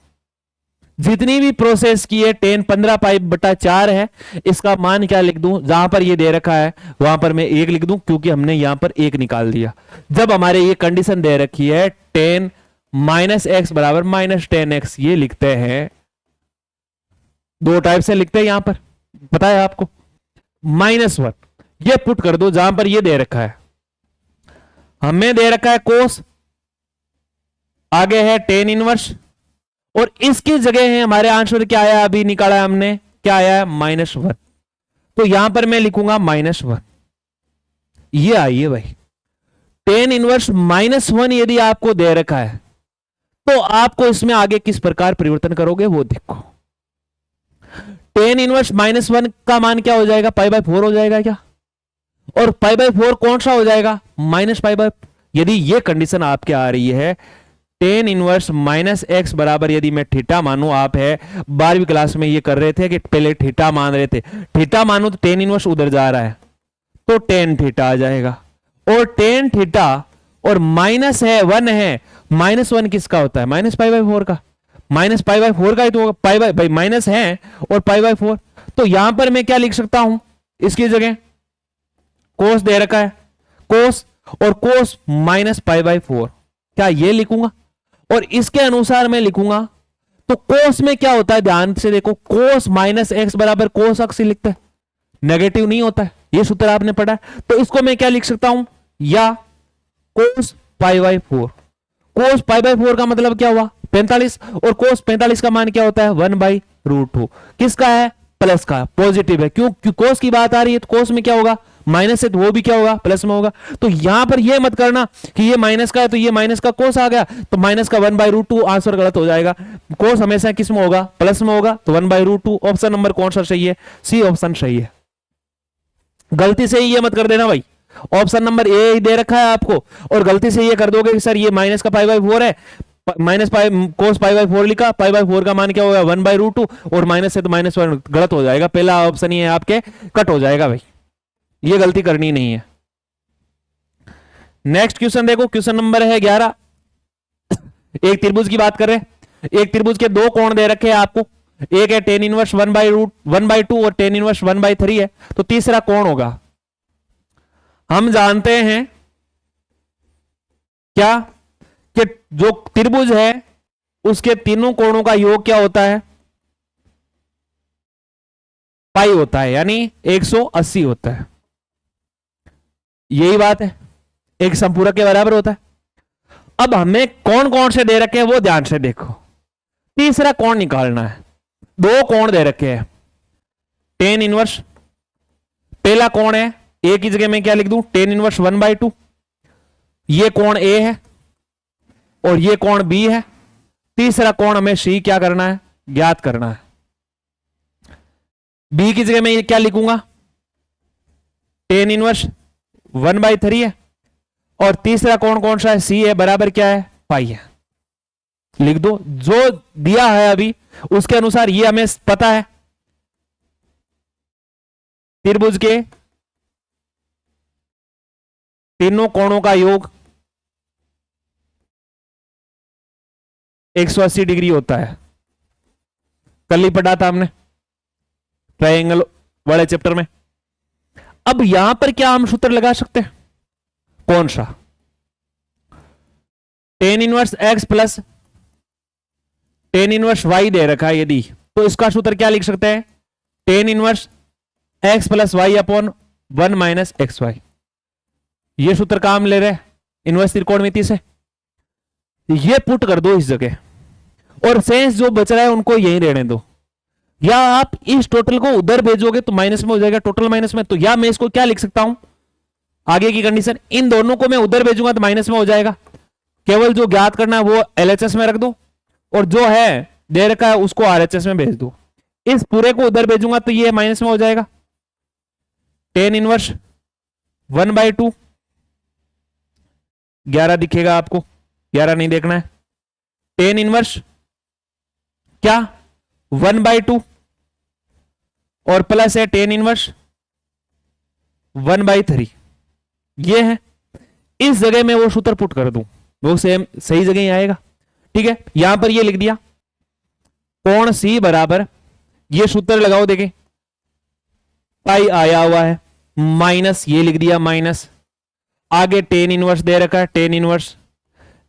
जितनी भी प्रोसेस की है 10 15 पाई बटा 4 है, इसका मान क्या लिख दूं, जहां पर ये दे रखा है वहां पर मैं 1 लिख दूं, क्योंकि हमने यहां पर 1 निकाल दिया। जब हमारे ये कंडीशन दे रखी है 10 माइनस एक्स बराबर माइनस 10x, ये लिखते हैं, दो टाइप से लिखते हैं, यहां पर बताया आपको, -1 ये पुट कर दो जहां पर ये दे रखा है, हमें दे रखा है कोस, आगे है 10 इनवर्स, और इसकी जगह है हमारे आंसर क्या आया, अभी निकाला हमने, क्या आया है, -1। तो यहां पर मैं लिखूंगा -1, ये आई है भाई। टेन इनवर्स -1 यदि आपको दे रखा है तो आपको इसमें आगे किस प्रकार परिवर्तन करोगे वो देखो। टेन इनवर्स -1 का मान क्या हो जाएगा, π/4 हो जाएगा क्या, और π/4 कौन सा हो जाएगा, -π/। यदि ये कंडीशन आपके आ रही है, टेन इनवर्स -x बराबर यदि मैं थीटा मानू, आप है 12वीं क्लास में ये कर रहे थे कि पहले थीटा मान रहे थे, थीटा मानू तो टेन इनवर्स उधर जा रहा है तो टेन थीटा आ जाएगा, और टेन थीटा और माइनस है 1 है, -1 किसका होता है, -π/4 का, -π/4 का ही तो होगा, भाई माइनस है और π/4, तो यहां पर मैं क्या लिख सकता हूं, इसकी जगह कोस दे रखा है, कोस और कोस -π/4, क्या ये लिखूंगा, और इसके अनुसार मैं लिखूंगा तो कोस में क्या होता है, ध्यान से देखो, कोस -x बराबर कोस x ही लिखता है, नेगेटिव नहीं होता है, ये सूत्र आपने पढ़ा है। तो इसको मैं क्या लिख सकता हूं, या कोस π/4, कोस π/4 का मतलब क्या हुआ 45, और कोस 45 का मान क्या होता है 1/√2, किसका है, प्लस का, पॉजिटिव है, क्यों कोस की बात आ रही है तो कोस में क्या होगा माइनस है, तो वो भी क्या होगा प्लस में होगा। तो यहां पर ये मत करना कि ये माइनस का है तो ये माइनस का कोस आ गया तो माइनस का 1/√2, आंसर गलत हो जाएगा, कोस हमेशा किस में होगा, प्लस में होगा, तो 1/√2। ऑप्शन नंबर कौन सा सही है, सी ऑप्शन सही है, गलती से ही ये मत कर देना भाई, ऑप्शन नंबर ए ही दे रखा है आपको और गलती से ये कर दोगे कि सर ये माइनस का π/4 है, माइनस कोस π/4 लिखा, π/4 का मान क्या होगा 1/√2 और माइनस से तो -1, गलत हो जाएगा, पहला ऑप्शन ये आपके कट हो जाएगा भाई, ये गलती करनी नहीं है। नेक्स्ट क्वेश्चन देखो, क्वेश्चन नंबर है 11। एक त्रिभुज की बात करें, एक त्रिभुज के दो कोण दे रखे हैं आपको, एक है टेन इनवर्स 1/2 और टेन इनवर्स 1/3 है, तो तीसरा कौन होगा। हम जानते हैं क्या कि जो त्रिभुज है उसके तीनों कोणों का योग क्या होता है, पाई होता है, यानी 180 होता है, यही बात है, एक संपूरक के बराबर होता है। अब हमें कौन कौन से दे रखे हैं वो ध्यान से देखो, तीसरा कौन निकालना है, दो कोण दे रखे हैं टेन इनवर्स, पहला कोण है ए की जगह मैं क्या लिख दूं टेन इनवर्स 1/2, ये कोण ए है और ये कोण बी है, तीसरा कोण हमें सी क्या करना है, ज्ञात करना है। बी की जगह मैं क्या लिखूंगा टेन इनवर्स 1/3 है और तीसरा कोण कौन सा है, सी है, बराबर क्या है पाई है, लिख दो, जो दिया है अभी उसके अनुसार ये हमें पता है, त्रिभुज के तीनों कोणों का योग 180 डिग्री होता है, कल ही पढ़ा था हमने ट्रायंगल वाले चैप्टर में। अब यहां पर क्या हम सूत्र लगा सकते हैं, कौन सा, ten inverse x plus tan inverse why they रखा है यदि, तो इसका सूत्र क्या लिख सकते हैं, tan inverse x plus y upon 1 minus x y, ये सूत्र काम ले रहे इनवर्स त्रिकोणमिति से, ये पुट कर दो इस जगह और शेष जो बच रहा है उनको यहीं रहने दो, या आप इस टोटल को उधर भेजोगे तो माइनस में हो जाएगा, टोटल माइनस में, तो या मैं इसको क्या लिख सकता हूं आगे की कंडीशन, इन दोनों को मैं उधर भेजूंगा तो माइनस में हो जाएगा, केवल जो ज्ञात करना है वो एलएचएस में रख दो और जो है दे रखा है उसको आरएचएस में भेज दो, इस पूरे को उधर भेजूंगा तो ये माइनस में हो जाएगा, टेन इनवर्स 1/2, 11 दिखेगा आपको, 11 नहीं देखना है, टेन इनवर्स क्या 1/2 और प्लस है टेन इनवर्स 1/3, ये है, इस जगह में वो सूत्र पुट कर दूं वो सेम सही जगह ही आएगा, ठीक है। यहां पर ये लिख दिया कोण सी बराबर, ये सूत्र लगाओ देखें, पाई आया हुआ है माइनस, ये लिख दिया माइनस, आगे टेन इनवर्स दे रखा है, tan inverse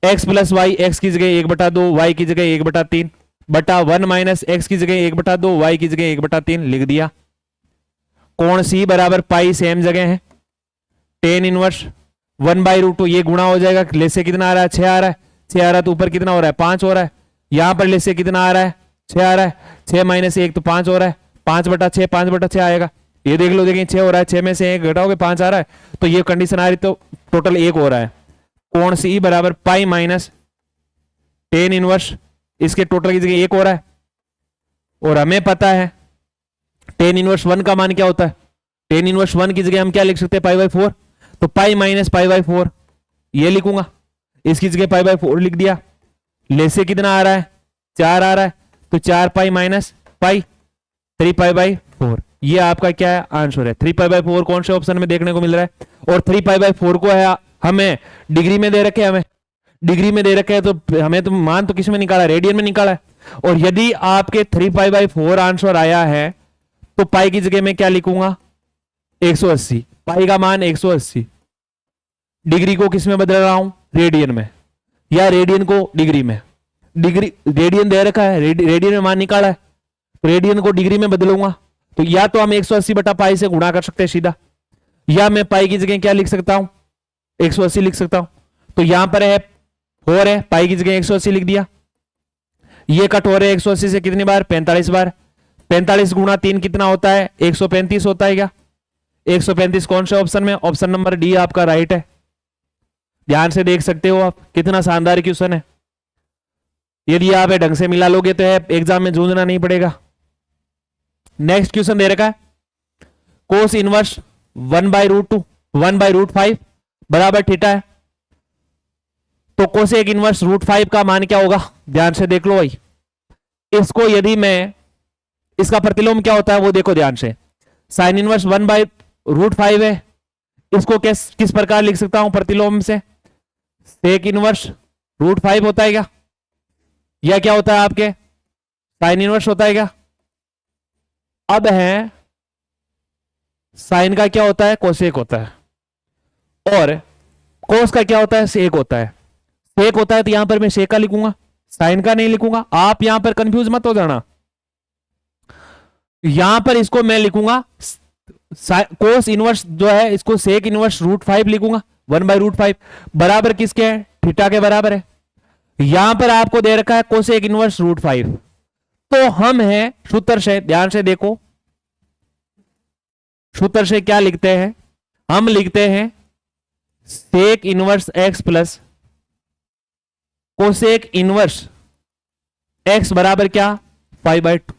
x plus y, x की जगह 1/2, वाई की जगह 1/3 बटा 1 माइनस एक्स की जगह 1/2, वाई की जगह 1/3 लिख दिया, कोण सी बराबर पाई सेम जगह है, टेन इनवर्स 1/√2, ये गुणा हो जाएगा, ले से कितना आ रहा है 6 आ रहा है, 6 आ रहा है तो ऊपर कितना हो रहा है 5 हो रहा है, यहां पर ले से कितना आ रहा है 6 आ रहा है, 6 माइनस 1 तो 5 हो रहा है, 5/6 5/6 आएगा, ये देख लो, देखिए 6 हो रहा है, 6 में से 1 घटाओगे 5 आ रहा है, तो ये कंडीशन आ रही, तो टोटल 1 हो रहा है। कोण सी बराबर पाई माइनस टेन इनवर्स, इसके टोटल की जगह 1 हो रहा है। और हमें पता है टेन इनवर्स 1 का मान क्या होता है, टेन इनवर्स 1 की जगह हम क्या लिख सकते हैं, पाई बाई 4, तो पाई माइनस पाई बाई 4 ये लिखूंगा, इसकी जगह पाई बाई 4 लिख दिया। ले से कितना आ रहा है, 4 आ रहा है, तो 4 pi minus pi 3 pi by 4, ये आपका क्या है आंसर है। 3 पाई बाई 4 कौन से ऑप्शन में देखने को मिल रहा है, और 3 पाई बाई 4 को है हमें डिग्री में दे रखे, हमें डिग्री में दे रखे है, तो हमें तो मान तो किस में निकाला है, रेडियन में निकाला है। और यदि आपके 3 पाई बाई 4 आंसर आया है तो पाई की जगह में क्या लिखूंगा, 180, पाई का मान 180, डिग्री को किस में बदल रहा हूं, रेडियन में, या रेडियन को डिग्री में, डिग्री रेडियन दे रखा है, रेडियन में मान निकाला है, तो रेडियन को डिग्री में बदलूंगा, तो या तो हम 180 बटा पाई से गुणा कर सकते हैं सीधा, या मैं पाई की जगह क्या लिख सकता हूं, 180 लिख सकता हूं। तो यहां पर है 4 है, पाई की जगह 180 लिख दिया, ये कट हो रहे 180 से कितनी बार, 45 बार, 45 गुणा 3 कितना होता है, 135 होता है क्या, 135 कौन से ऑप्शन में, ऑप्शन नंबर डी आपका राइट है। ध्यान से देख सकते हो आप, कितना शानदार क्वेश्चन है। यदि आप ढंग से मिला लोगे तो है एग्जाम में जूझना नहीं पड़ेगा। नेक्स्ट क्वेश्चन दे रखा है, कोस इनवर्स 1/√2 1/√5 बराबर थीटा है, तो कोसेक इनवर्स √5 का मान क्या होगा, ध्यान से देख लो भाई। इसको यदि मैं, इसका प्रतिलोम क्या होता है वो देखो ध्यान से, साइन इनवर्स 1/√5 है, इसको किस प्रकार लिख सकता हूं प्रतिलोम से, सेक इनवर्स √5 होता है क्या, या क्या होता है आपके साइन इनवर्स होता है क्या। अब है साइन का क्या होता है, कोसेक होता है, और कोस का क्या होता है, सेक होता है। सेक होता है तो यहां पर मैं सेक का लिखूंगा, साइन का नहीं लिखूंगा, आप यहां पर कंफ्यूज मत हो जाना। यहां पर इसको मैं लिखूंगा कोस इनवर्स जो है, इसको सेक इनवर्स √5 लिखूंगा, 1/√5 बराबर किसके है, थीटा के बराबर है। यहां पर आपको दे रखा है कोसेक इनवर्स √5, तो हम है सूत्र से, ध्यान से देखो, सूत्र से क्या लिखते हैं, हम लिखते हैं sec inverse x plus cosec inverse x बराबर क्या, पाई/2,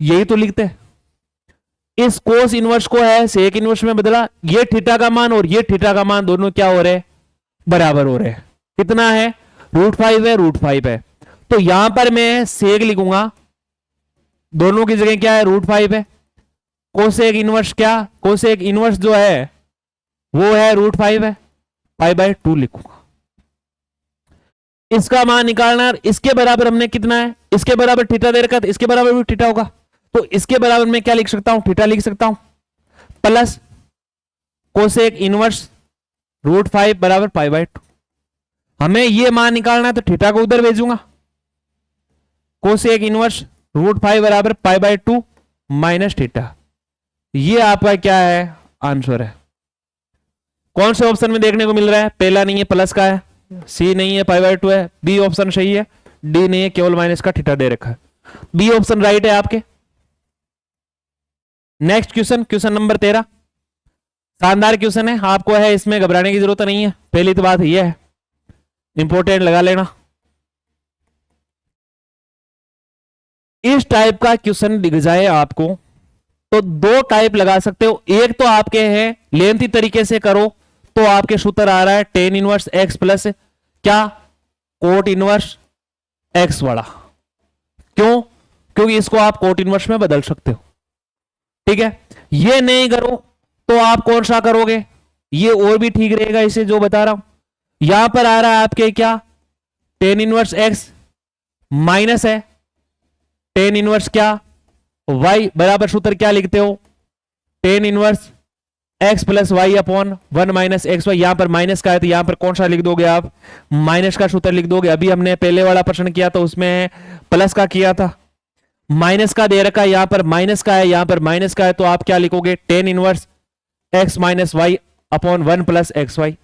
यही तो लिखते हैं। इस कोस इनवर्स को है सेक इनवर्स में बदला, ये थीटा का मान और ये थीटा का मान दोनों क्या हो रहे हैं, बराबर हो रहे हैं। कितना है, √5 है, √5 है, तो यहां पर मैं सेक लिखूंगा, दोनों की जगह क्या है, √5 है। कोसेक इनवर्स क्या, कोसेक इनवर्स जो है वो है √5 है, पाई/2 लिखूंगा। इसका मान निकालना, इसके बराबर हमने कितना है, इसके बराबर थीटा दे रखा है, तो इसके बराबर भी थीटा होगा, तो इसके बराबर मैं क्या लिख सकता हूं, थीटा लिख सकता हूं, प्लस कोसेक इनवर्स √5 बराबर पाई/2। हमें ये मान निकालना है तो थीटा को उधर भेजूंगा, कोसेक इनवर्स √5 बराबर पाई/2 माइनस थीटा, ये आपका क्या है आंसर है। कौन से ऑप्शन में देखने को मिल रहा है, पहला नहीं है प्लस का है, सी नहीं है पाई/2 है, बी ऑप्शन सही है, डी नहीं है केवल माइनस का थीटा दे रखा है, बी ऑप्शन राइट है आपके। नेक्स्ट क्वेश्चन, क्वेश्चन नंबर 13, शानदार क्वेश्चन है, आपको है इसमें घबराने की जरूरत नहीं है। पहली तो बात यह है, इंपॉर्टेंट लगा लेना, इस टाइप का क्वेश्चन दिख जाए आपको तो 2 टाइप लगा सकते हो। एक तो आपके हैं लेंथी तरीके से करो तो आपके सूत्र आ रहा है टेन इनवर्स x प्लस क्या, कोट इनवर्स x वाला, क्यों, क्योंकि इसको आप कोट इनवर्स में बदल सकते हो, ठीक है। ये नहीं करो तो आप कौन सा करोगे, ये और भी ठीक रहेगा इसे जो बता रहा हूं। यहां पर आ रहा है आपके क्या, टेन इनवर्स x माइनस है टेन इनवर्स क्या y, बराबर सूत्र क्या लिखते हो, tan inverse x plus y upon 1 minus x y. यहां पर माइनस का है तो यहां पर कौन सा लिख दोगे आप, माइनस का सूत्र लिख दोगे। अभी हमने पहले वाला प्रश्न किया था उसमें प्लस का किया था, माइनस का दे रखा है, यहां पर माइनस का है, यहां पर माइनस का है, तो आप क्या लिखोगे, tan inverse x minus y upon 1 plus x y,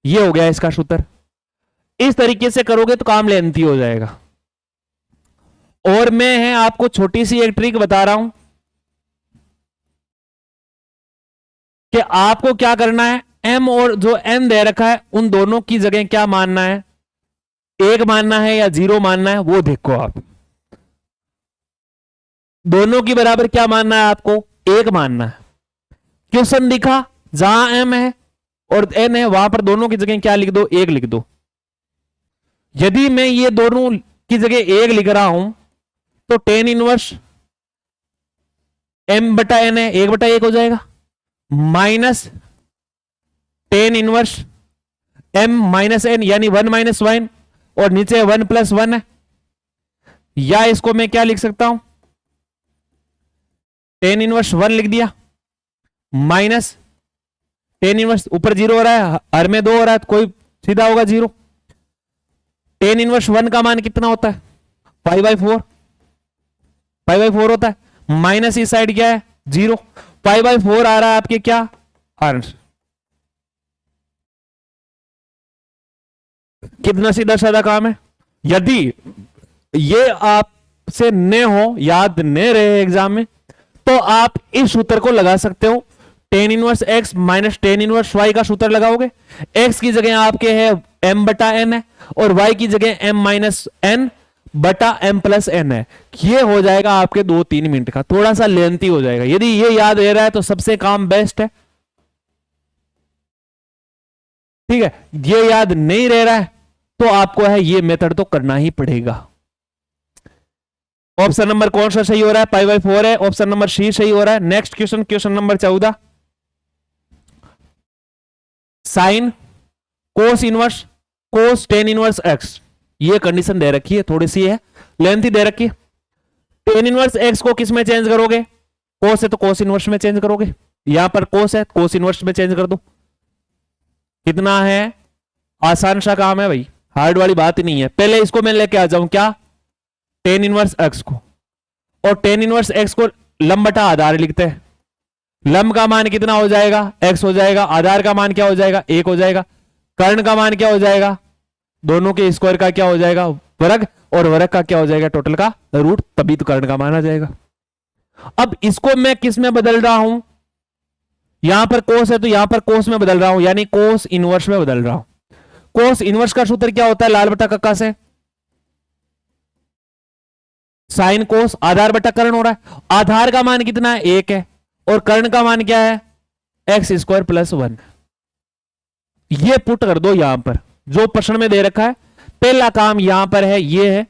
ये हो गया इसका सूत्र। इस तरीके से करोगे तो काम लेंथी हो जाएगा। और मैं है आपको छोटी सी एक ट्रिक बता रहा हूं, कि आपको क्या करना है, m और जो n दे रखा है उन दोनों की जगह क्या मानना है, 1 मानना है या 0 मानना है, वो देखो आप। दोनों की बराबर क्या मानना है आपको, 1 मानना है। क्वेश्चन दिखा जहां m है और n है वहां पर दोनों की जगह क्या लिख दो, 1 लिख दो। यदि मैं ये दोनों की जगह 1 लिख रहा हूं तो tan इनवर्स m बटा n है, 1/1 हो जाएगा, minus tan inverse m minus n यानी 1 माइनस 1 और नीचे 1 प्लस 1 है। या इसको मैं क्या लिख सकता हूं, tan इनवर्स 1 लिख दिया माइनस tan इनवर्स ऊपर 0 हो रहा है, हर में 2 हो रहा है तो कोई सीधा होगा 0। tan इनवर्स 1 का मान कितना होता है, 5/4, 5/4 होता है, माइनस इस साइड क्या है 0, 5/4 आ रहा है आपके क्या आंसर। कितना सीधा साधा काम है। यदि ये आपसे न हो, याद न रहे एग्जाम में, तो आप इस सूत्र को लगा सकते हो, tan inverse x minus tan inverse y का सूत्र लगाओगे। x की जगह आपके है m बटा n है और y की जगह m माइनस n बटा m प्लस n है। ये हो जाएगा आपके 2-3 मिनट का, थोड़ा सा लेंथी हो जाएगा। यदि ये याद रह रहा है तो सबसे काम बेस्ट है, ठीक है। ये याद नहीं रह रहा है तो आपको है ये मेथड तो करना ही पड़ेगा। ऑप्शन नंबर कौन सा सही हो रहा है, 5/4 है, ऑप्शन नंबर सी सही हो रहा है। Next question, question number 14, sine cos inverse कोस tan इनवर्स x, ये कंडीशन दे रखी है, थोड़ी सी है लेंथी दे रखी है। tan इनवर्स x को किस में चेंज करोगे, कोस है तो कोस इनवर्स में चेंज करोगे, यहां पर कोस है कोस इनवर्स में चेंज कर दो। कितना है, आसान सा काम है भाई, हार्ड वाली बात ही नहीं है। पहले इसको मैं लेके आ जाऊं क्या, tan इनवर्स x को, और tan इनवर्स x को लंब बटा आधार लिखते हैं। लंब का मान कितना हो जाएगा, x हो जाएगा, आधार का मान क्या हो जाएगा, 1 हो जाएगा, कर्ण का मान क्या हो जाएगा, दोनों के स्क्वायर का क्या हो जाएगा वर्ग, और वर्ग का क्या हो जाएगा टोटल का रूट, तभी तो कर्ण का मान आ जाएगा। अब इसको मैं किस में बदल रहा हूं, यहां पर कोस है तो यहां पर कोस में बदल रहा हूं, यानी कोस इनवर्स में बदल रहा हूं। कोस इनवर्स का सूत्र क्या होता है, लाल बटा कक्का से साइन कोस, आधार बटा कर्ण हो रहा है। आधार का मान कितना है, 1 है, और कर्ण का मान क्या है, x² + 1। ये पुट कर दो यहां पर जो प्रश्न में दे रखा है। पहला काम यहां पर है ये है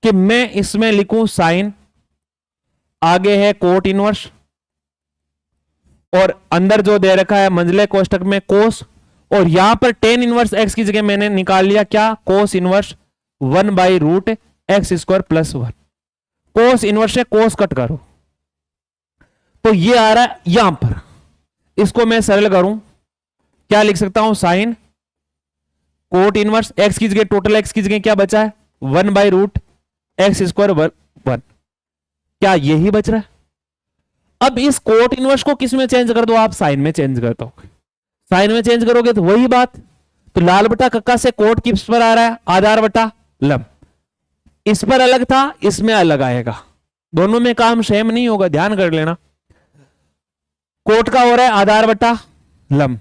कि मैं इसमें लिखूं साइन, आगे है कोट इनवर्स, और अंदर जो दे रखा है मंझले कोष्टक में कोस, और यहां पर tan इनवर्स x की जगह मैंने निकाल लिया क्या, cos inverse 1/√x² + 1। Cos inverse से कोस कट करो तो ये आ रहा है यहां पर। इसको मैं सरल करूं, क्या लिख सकता हूं, साइन कोट इनवर्स x की जगह, टोटल x की जगह क्या बचा है, 1/√x² + 1। क्या यही बच रहा है। अब इस कोट इनवर्स को किस में चेंज कर दो, आप साइन में चेंज कर दो। साइन में चेंज करोगे तो वही बात, तो लाल बटा कक्का से कोट किस पर आ रहा है, आधार बटा लंब। इस पर अलग था, इसमें अलग आएगा, दोनों में काम सेम नहीं होगा, ध्यान कर लेना। कोट का हो रहा है आधार बटा लंब,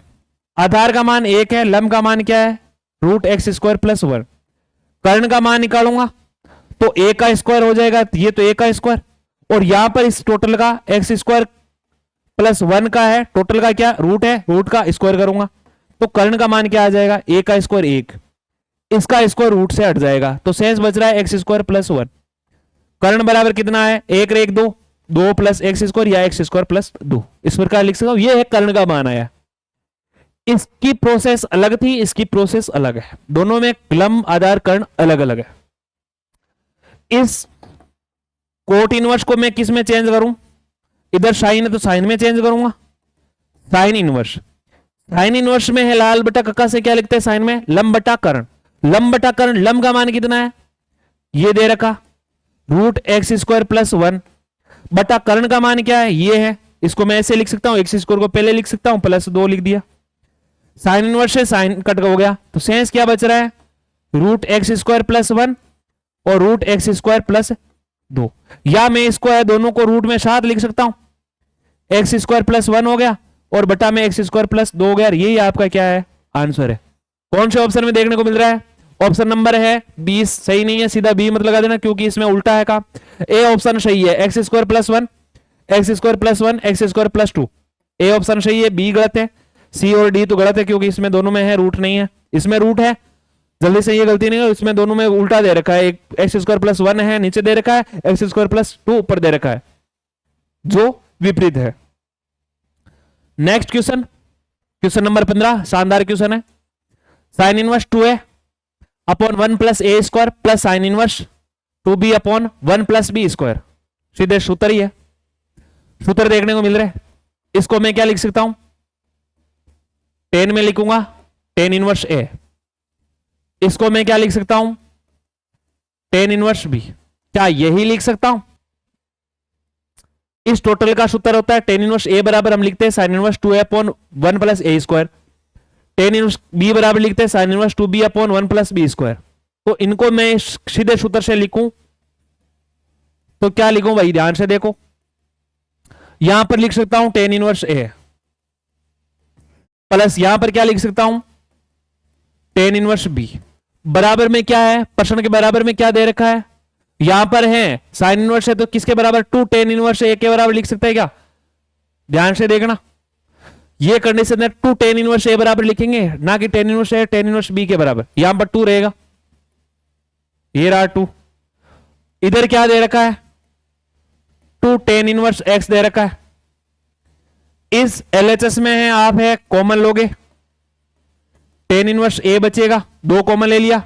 आधार का मान 1 है, लंब का मान क्या है, √x² + 1। कर्ण का मान निकालूंगा तो a का स्क्वायर हो जाएगा, ये तो a का स्क्वायर, और यहां पर इस टोटल का x² + 1 का है, टोटल का क्या रूट है, रूट का स्क्वायर करूंगा तो कर्ण का मान क्या आ जाएगा, a का स्क्वायर 1, इसका स्क्वायर रूट से हट जाएगा तो शेष बच रहा है x² + 1। कर्ण बराबर कितना है, 1 1 2, 2 + x² या x² + 2, इस प्रकार लिख सकता हूं। ये है कर्ण का मान आया। इसकी प्रोसेस अलग थी, इसकी प्रोसेस अलग है, दोनों में लंब आधार कर्ण अलग अलग है। इस कोट इनवर्स को मैं किस में चेंज करूं, इधर साइन है तो साइन में चेंज करूंगा, साइन इनवर्स। साइन इनवर्स में है लाल बटा कक्का से क्या लिखते हैं, साइन में लंब बटा कर्ण। लंब बटा कर्ण, लंब का मान कितना है, ये दे रखा √x² + 1 बटा कर्ण का मान क्या है, ये है, इसको मैं ऐसे लिख सकता हूं, x² को पहले लिख सकता हूं, +2 लिख दिया। साइन इनवर्स से साइन कट हो गया तो शेष क्या बच रहा है, √x² + 1 और √x² + 2, या मैं इसको है दोनों को रूट में साथ लिख सकता हूं, x² + 1 हो गया और बटा में एक्स स्क्वायर प्लस 2 हो गया। यही आपका क्या है, आंसर है। कौन से ऑप्शन में देखने को मिल रहा है? ऑप्शन नंबर है 20 सही नहीं है, सीधा बी मत लगा देना क्योंकि इसमें उल्टा है काम। ए ऑप्शन सही है, x square plus 1 x square plus 1 x square plus 2। A option सही है, बी गलत है, सी और डी तो गलत है क्योंकि इसमें दोनों में है रूट नहीं है। इसमें रूट है, जल्दी से ये गलती नहीं है, इसमें दोनों में उल्टा दे रखा है। एक एक्स स्क्वायर प्लस 1 है नीचे दे रखा है, एक्स स्क्वायर प्लस 2 ऊपर दे रखा है, जो विपरीत है। नेक्स्ट क्वेश्चन, क्वेश्चन नंबर 15 शानदार क्वेश्चन है। Sine inverse 2a upon 1 plus a square plus sine inverse 2b upon 1 plus b square. सीधे सूत्र ही है, सूत्र देखने को मिल रहे हैं। इसको मैं क्या लिख सकता हूं, 10 में लिखूंगा 10 इनवर्स ए। इसको मैं क्या लिख सकता हूं, 10 इनवर्स बी। क्या यही लिख सकता हूं? इस टोटल का सूत्र होता है 10 इनवर्स ए बराबर हम लिखते हैं sine inverse 2a upon 1 plus a square. 10 inverse b बराबर लिखते हैं sine inverse 2b upon 1 plus b square. तो इनको मैं सीधे सूत्र से लिखूं तो क्या लिखूं भाई, ध्यान से देखो। यहां पर लिख सकता हूं 10 इनवर्स ए प्लस यहां पर क्या लिख सकता हूं 10 इनवर्स बी। बराबर में क्या है, प्रश्न के बराबर में क्या दे रखा है, यहां पर है साइन इनवर्स है तो किसके बराबर 2 10 इनवर्स ए के बराबर लिख सकते हैं क्या? ध्यान से देखना, ये कंडीशन है 2 10 इनवर्स ए बराबर लिखेंगे, ना कि 10 इनवर्स ए 10 इनवर्स बी के बराबर। यहां पर 2 रहेगा, ये रहा 2। इधर क्या दे रखा है 2 10 इनवर्स एक्स दे रखा है। इस एलएचएस में है, आप है कॉमन लोगे, 10 इनवर्स ए बचेगा, 2 कॉमन ले लिया,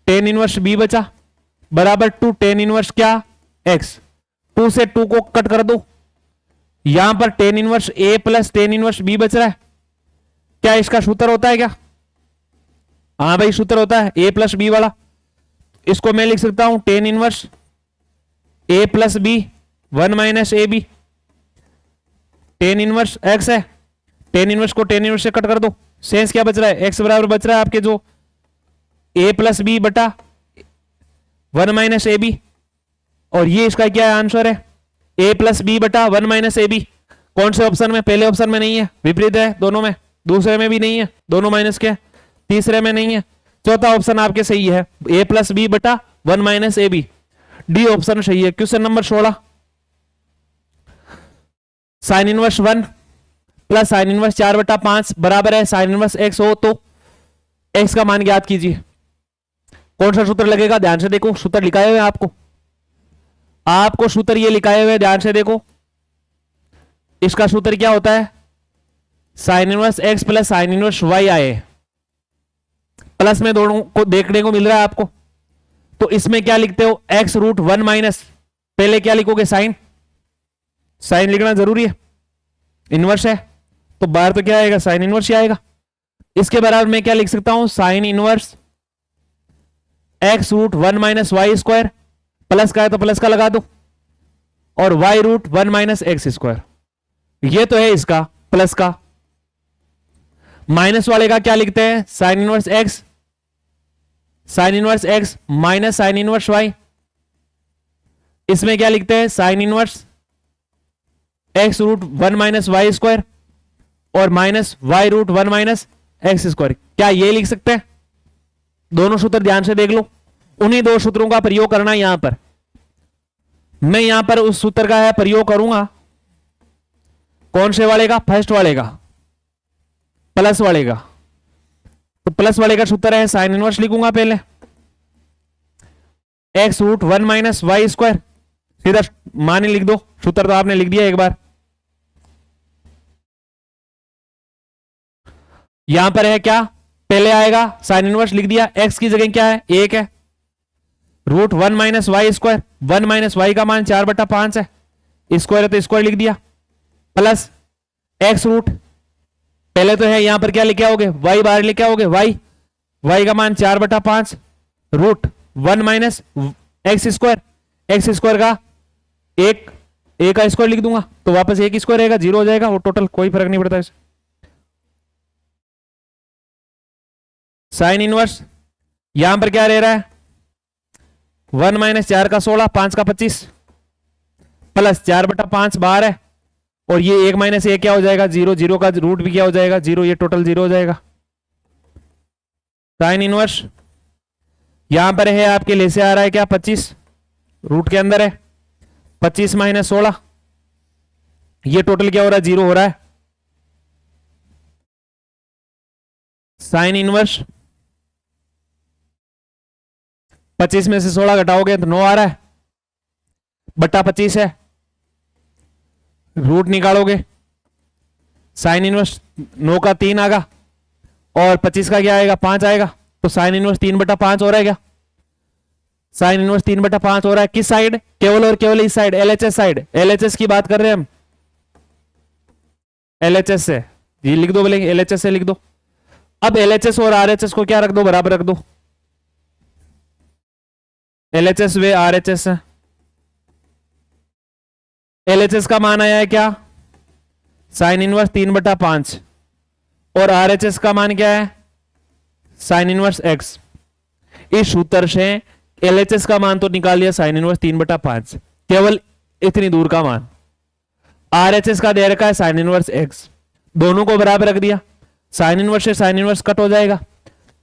10 इनवर्स बी बचा बराबर 2 10 इनवर्स क्या एक्स। 2 से 2 को कट कर दो, यहां पर 10 inverse a plus 10 inverse B बच रहा है। क्या इसका सूत्र होता है क्या? हाँ भाई सूत्र होता है ए प्लस बी वाला। इसको मैं लिख सकता हूं 10 inverse a plus b 1 minus a b. 10 inverse x है, 10 इनवर्स को 10 इनवर्स से कट कर दो, सेंस क्या बच रहा है, एक्स बराबर बच रहा है आपके जो ए प्लस बी बटा 1 माइनस ए बी। और ये इसका क्या है आंसर है, ए प्लस बी बटा 1 माइनस ए बी। कौन से ऑप्शन में? पहले ऑप्शन में नहीं है, विपरीत है दोनों में। दूसरे में भी नहीं है, दोनों माइनस के। तीसरे में नहीं है। चौथा ऑप्शन आपके सही है, ए प्लस बी बटा 1 minus a b. D option सही है। Question number 16, sine inverse 1 plus sine inverse 4 बटा 5 बराबर है साइन इनवर्स एक्स हो तो एक्स का मान ज्ञात कीजिए। कौन सा सूत्र लगेगा? ध्यान से देखो, सूत्र लिखाए हुए आपको सूत्र ये लिखाए हुए, ध्यान से देखो। इसका सूत्र क्या होता है, sine inverse x plus sine inverse y आए, प्लस में दोनों को देखने को मिल रहा है आपको। तो इसमें क्या लिखते हो, एक्स रूट 1 माइनस, पहले क्या लिखोगे साइन, साइन लिखना जरूरी है, इनवर्स है तो बाहर तो क्या आएगा, साइन इनवर्स ही आएगा। इसके बराबर में क्या लिख सकता हूं, sine inverse x root 1 minus y square, plus का है तो प्लस का लगा दो, और y root 1 minus x square. ये तो है इसका प्लस का। माइनस वाले का क्या लिखते हैं, sine inverse x, sine inverse x minus sine inverse y. इसमें क्या लिखते हैं, sine inverse x root 1 minus y square और minus y root 1 minus x square. क्या ये लिख सकते हैं? दोनों सूत्र ध्यान से देख लो, उन्हीं दो सूत्रों का प्रयोग करना है यहां पर। मैं यहां पर उस सूत्र का है प्रयोग करूंगा, कौन से वाले का, फर्स्ट वाले का, प्लस वाले का। तो प्लस वाले का सूत्र है, साइन इनवर्स लिखूंगा पहले, x root 1 minus y square, सीधा मान ही लिख दो, सूत्र तो आपने लिख दिया एक बार। यहां पर है क्या, पहले आएगा साइन इनवर्स लिख दिया, एक्स की जगह क्या है, 1 है, root 1 minus y square, 1 minus y का मान 4 बटा 5 है, स्क्वायर है तो स्क्वायर लिख दिया, प्लस एक्स रूट, पहले तो है यहां पर क्या लिखे आओगे, वाई बाहर लिखे आओगे, वाई का मान 4 बटा 5 root 1 minus x square, x square का एक का स्क्वायर लिख दूंगा तो वापस एक स्क्वायर रहेगा, 0 हो जाएगा, और टोटल कोई फर्क नहीं पड़ता इसे। साइन इनवर्स यहां पर क्या रह रहा है, 1 माइनस 4 का 16, 5 का 25, प्लस 4 बटा 5 बाहर है और ये 1 माइनस ए क्या हो जाएगा, 0, 0 का रूट भी क्या हो जाएगा, 0, ये टोटल 0 हो जाएगा। साइन इनवर्स यहां पर है आपके ले से आ रहा है क्या, 25 रूट के अंदर है, 25 माइनस 16, ये टोटल क्या हो रहा है, 0 हो रहा है। साइन इनवर्स 25 में से 16 घटाओगे तो 9 आ रहा है, बट्टा 25 है, रूट निकालोगे, साइन इनवर्स 9 का 3 आएगा और 25 का क्या आएगा, 5 आएगा, तो साइन इनवर्स 3/5 हो रहा है क्या, साइन इनवर्स 3/5 हो रहा है। किस साइड, केवल और केवल इस साइड, एलएचएस साइड, एलएचएस की बात कर रहे हैं हम, एलएचएस से, ये लिख दो, बोलेंगे एलएचएस से लिख दो। अब एलएचएस और आरएचएस को क्या रख दो, बराबर रख दो, एलएचएस वे आरएचएस है। एलएचएस का मान आया है क्या, साइन इनवर्स 3/5 और आरएचएस का मान क्या है, साइन इनवर्स एक्स। इस सूत्र से एलएचएस का मान तो निकाल लिया, साइन इनवर्स 3/5, केवल इतनी दूर का मान। आरएचएस का दे रखा है साइन इनवर्स एक्स, दोनों को बराबर रख दिया, साइन इनवर्स से साइन इनवर्स कट हो जाएगा,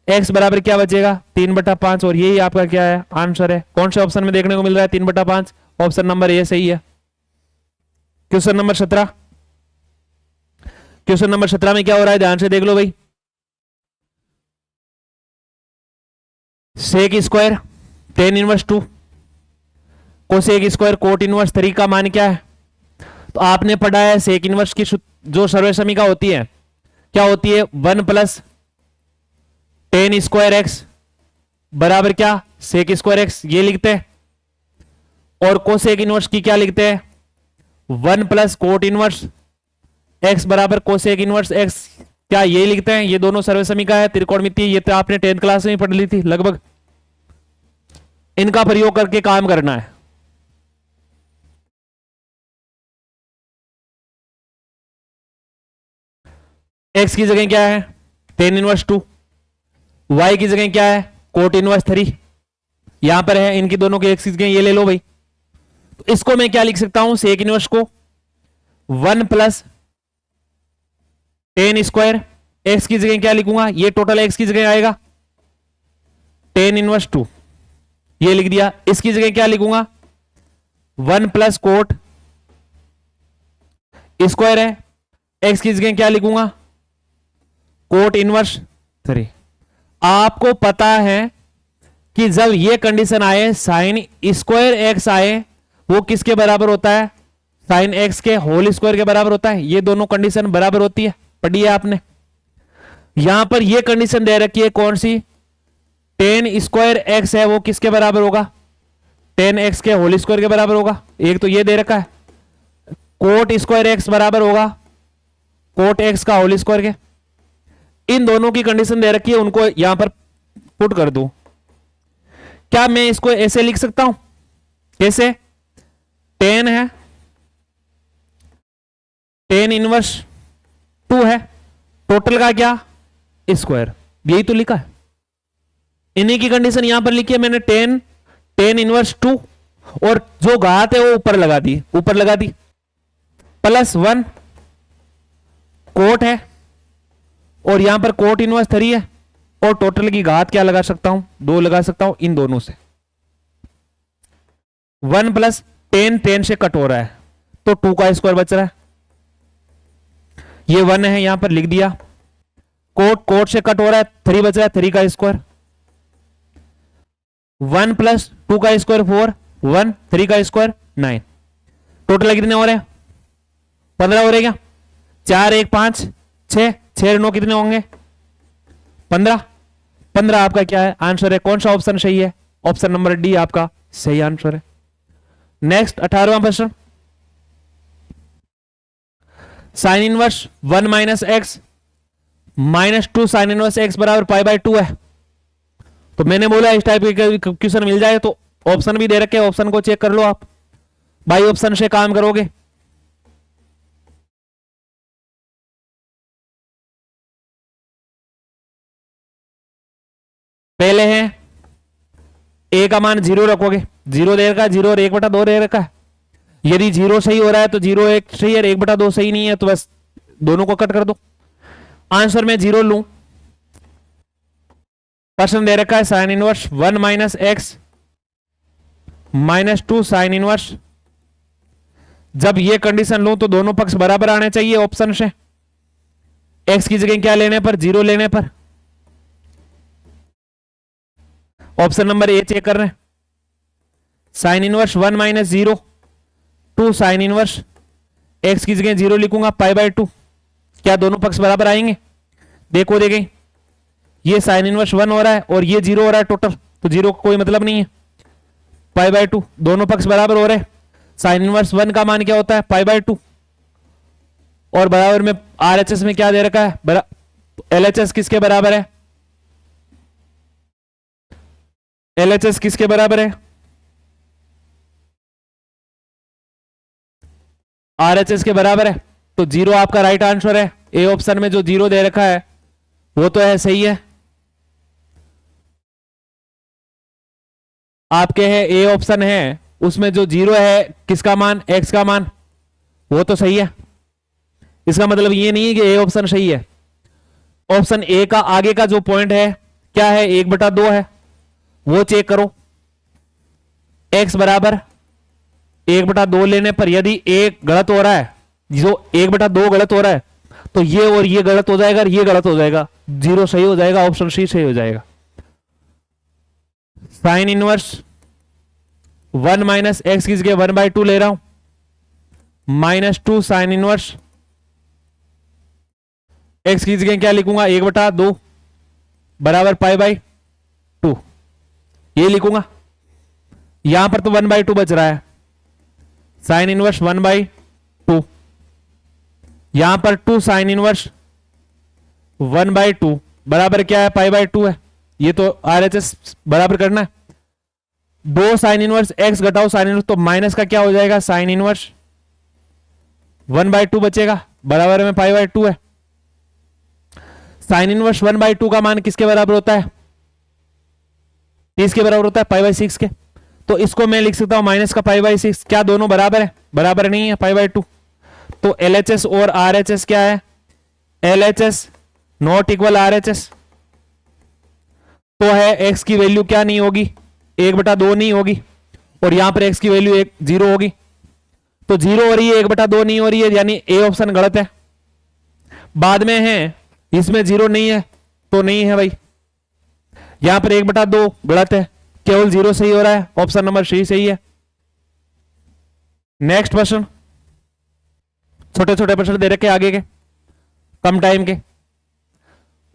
एक्स बराबर क्या बचेगा, 3/5, और यही आपका क्या है, आंसर है। कौन से ऑप्शन में देखने को मिल रहा है 3/5, ऑप्शन नंबर ए सही है। क्वेश्चन नंबर 17, क्वेश्चन नंबर 17 में क्या हो रहा है, ध्यान से देख लो भाई। Sec square tan inverse 2 cosec square cot inverse 3 का मान क्या है, तो आपने पढ़ा है सेक इनवर्स की जो सर्वसमीका होती है क्या होती है, 1 प्लस टेन स्क्वायर एक्स बराबर क्या, सेक स्क्वायर एक्स, ये लिखते हैं। और कोसेक इनवर्स की क्या लिखते हैं, 1 प्लस कोट इनवर्स एक्स बराबर कोसेक इनवर्स एक्स, क्या ये लिखते हैं। ये दोनों सर्वसमीका है, त्रिकोणमिति, ये तो आपने 10th क्लास में ही पढ़ ली थी लगभग। इनका प्रयोग करके काम करना है। एक्स की जगह क्या है, टेन इनवर्स 2, वाई की जगह क्या है, कोट इनवर्स 3, यहां पर है, इनकी दोनों के एक्स की जगह ये ले लो भाई। तो इसको मैं क्या लिख सकता हूं, सेक इनवर्स को 1 प्लस टेन स्क्वायर एक्स की जगह क्या लिखूंगा, ये टोटल एक्स की जगह आएगा टेन इनवर्स 2, ये लिख दिया। इसकी जगह क्या लिखूंगा, 1 प्लस कोट स्क्वायर है, एक्स की जगह क्या लिखूंगा, कोट इनवर्स 3। आपको पता है कि जब ये कंडीशन आए, साइन स्क्वायर एक्स आए, वो किसके बराबर होता है, साइन एक्स के होल स्क्वायर के बराबर होता है। ये दोनों कंडीशन बराबर होती है, पढ़ी है आपने। यहां पर ये कंडीशन दे रखी है कौन सी, टेन स्क्वायर एक्स है, वो किसके बराबर होगा, टेन एक्स के होल स्क्वायर के बराबर होगा। एक तो ये दे रखा है, कोट स्क्वायर एक्स बराबर होगा कोट एक्स का होल स्क्वायर के। इन दोनों की कंडीशन दे रखी है, उनको यहां पर पुट कर दो। क्या मैं इसको ऐसे लिख सकता हूं, कैसे, टेन है, टेन इनवर्स 2 है, टोटल का क्या, स्क्वायर, यही तो लिखा है। इन्हीं की कंडीशन यहां पर लिखी है मैंने, टेन इनवर्स 2, और जो घात है वो ऊपर लगा दी, ऊपर लगा दी, प्लस 1 कोट है, और यहां पर कोट इनवर्स 3 है, और टोटल की घात क्या लगा सकता हूं, 2 लगा सकता हूं इन दोनों से। 1 प्लस टेन से कट हो रहा है, तो 2 का स्क्वायर बच रहा है, ये 1 है, यहां पर लिख दिया। कोट से कट हो रहा है, 3 बच रहा है, 3 का स्क्वायर, 1 प्लस 2 का स्क्वायर 4, 1, 3 का स्क्वायर 9, टोटल कितने हो रहे हैं, 15 हो रहे क्या, 4 1 5 6 6 9 कितने होंगे, 15, 15 आपका क्या है, आंसर है। कौन सा ऑप्शन सही है, ऑप्शन नंबर डी आपका सही आंसर है। नेक्स्ट 18वां प्रश्न, sign inverse 1 minus x minus 2 sign inverse x बराबर π/2 है। तो मैंने बोला इस टाइप के क्वेश्चन मिल जाए तो ऑप्शन भी दे रखे, ऑप्शन को चेक कर लो आप, बाई ऑप्शन से काम करोगे। पहले है ए का मान 0 रखोगे, 0 दे रखा है, 0 और 1/2 दे रखा है, यदि 0 सही हो रहा है तो 0 1 सही है, 1/2 सही नहीं है तो बस दोनों को कट कर दो। आंसर में 0 लूं। प्रश्न दे रखा है sine inverse 1 minus x minus 2 sine inverse. जब ये कंडीशन लूं तो दोनों पक्ष बराबर आने चाहिए ऑप्शन से। एक्स की जगह क्या लेने पर, 0 लेने पर। ऑप्शन नंबर ए चेक कर रहे हैं। Sine inverse 1 minus 0 2 sign inverse, x की जगह 0 लिखूंगा, π/2। क्या दोनों पक्ष बराबर आएंगे? देखो देखें, ये साइन इनवर्स 1 हो रहा है और ये 0 हो रहा है टोटल, तो 0 का कोई मतलब नहीं है। π/2 दोनों पक्ष बराबर हो रहे हैं। साइन इनवर्स 1 का मान क्या होता है, π/2। और बराबर में RHS में क्या दे रखा है, LHS किसके बराबर है, LHS किसके बराबर है, RHS के बराबर है। तो 0 आपका राइट आंसर है। ए ऑप्शन में जो 0 दे रखा है वो तो है, सही है। आपके है ए ऑप्शन है, उसमें जो 0 है किसका मान, एक्स का मान, वो तो सही है। इसका मतलब ये नहीं है कि ए ऑप्शन सही है। ऑप्शन ए का आगे का जो पॉइंट है क्या है, 1/2 है, वो चेक करो। एक्स बराबर 1/2 लेने पर यदि एक गलत हो रहा है, जो 1/2 गलत हो रहा है, तो ये और ये गलत हो जाएगा और ये गलत हो जाएगा, 0 सही हो जाएगा, ऑप्शन सी सही हो जाएगा। साइन इनवर्स 1 माइनस एक्स की जगह 1/2 ले रहा हूं, -2 साइन इनवर्स, एक्स की जगह क्या लिखूंगा, 1/2 बराबर π/2, ये लिखूंगा। यहां पर तो 1/2 बच रहा है, साइन इनवर्स 1/2, यहां पर 2 साइन इनवर्स 1/2 बराबर क्या है, π/2 है। ये तो RHS बराबर करना है। 2 साइन इनवर्स एक्स घटाओ साइन इनवर्स, तो माइनस का क्या हो जाएगा, साइन इनवर्स 1/2 बचेगा, बराबर में π/2 है। साइन इनवर्स 1/2 का मान किसके बराबर होता है, 30 के बराबर होता है, π/6 के। तो इसको मैं लिख सकता हूं माइनस का π/6। क्या दोनों बराबर है, बराबर नहीं है, π/2। तो LHS और RHS क्या है, LHS नॉट इक्वल RHS, तो है x की वैल्यू क्या नहीं होगी, 1/2 नहीं होगी, और यहां पर x की वैल्यू 0 होगी। तो 0 हो रही है, 1/2 नहीं हो रही है, यानी ए ऑप्शन गलत है। बाद में है इसमें 0 नहीं है तो नहीं है भाई, यहां पर 1/2 गलत है, केवल 0 सही हो रहा है, ऑप्शन नंबर सी सही है। नेक्स्ट प्रश्न, छोटे छोटे प्रश्न दे रखे आगे के, कम टाइम के।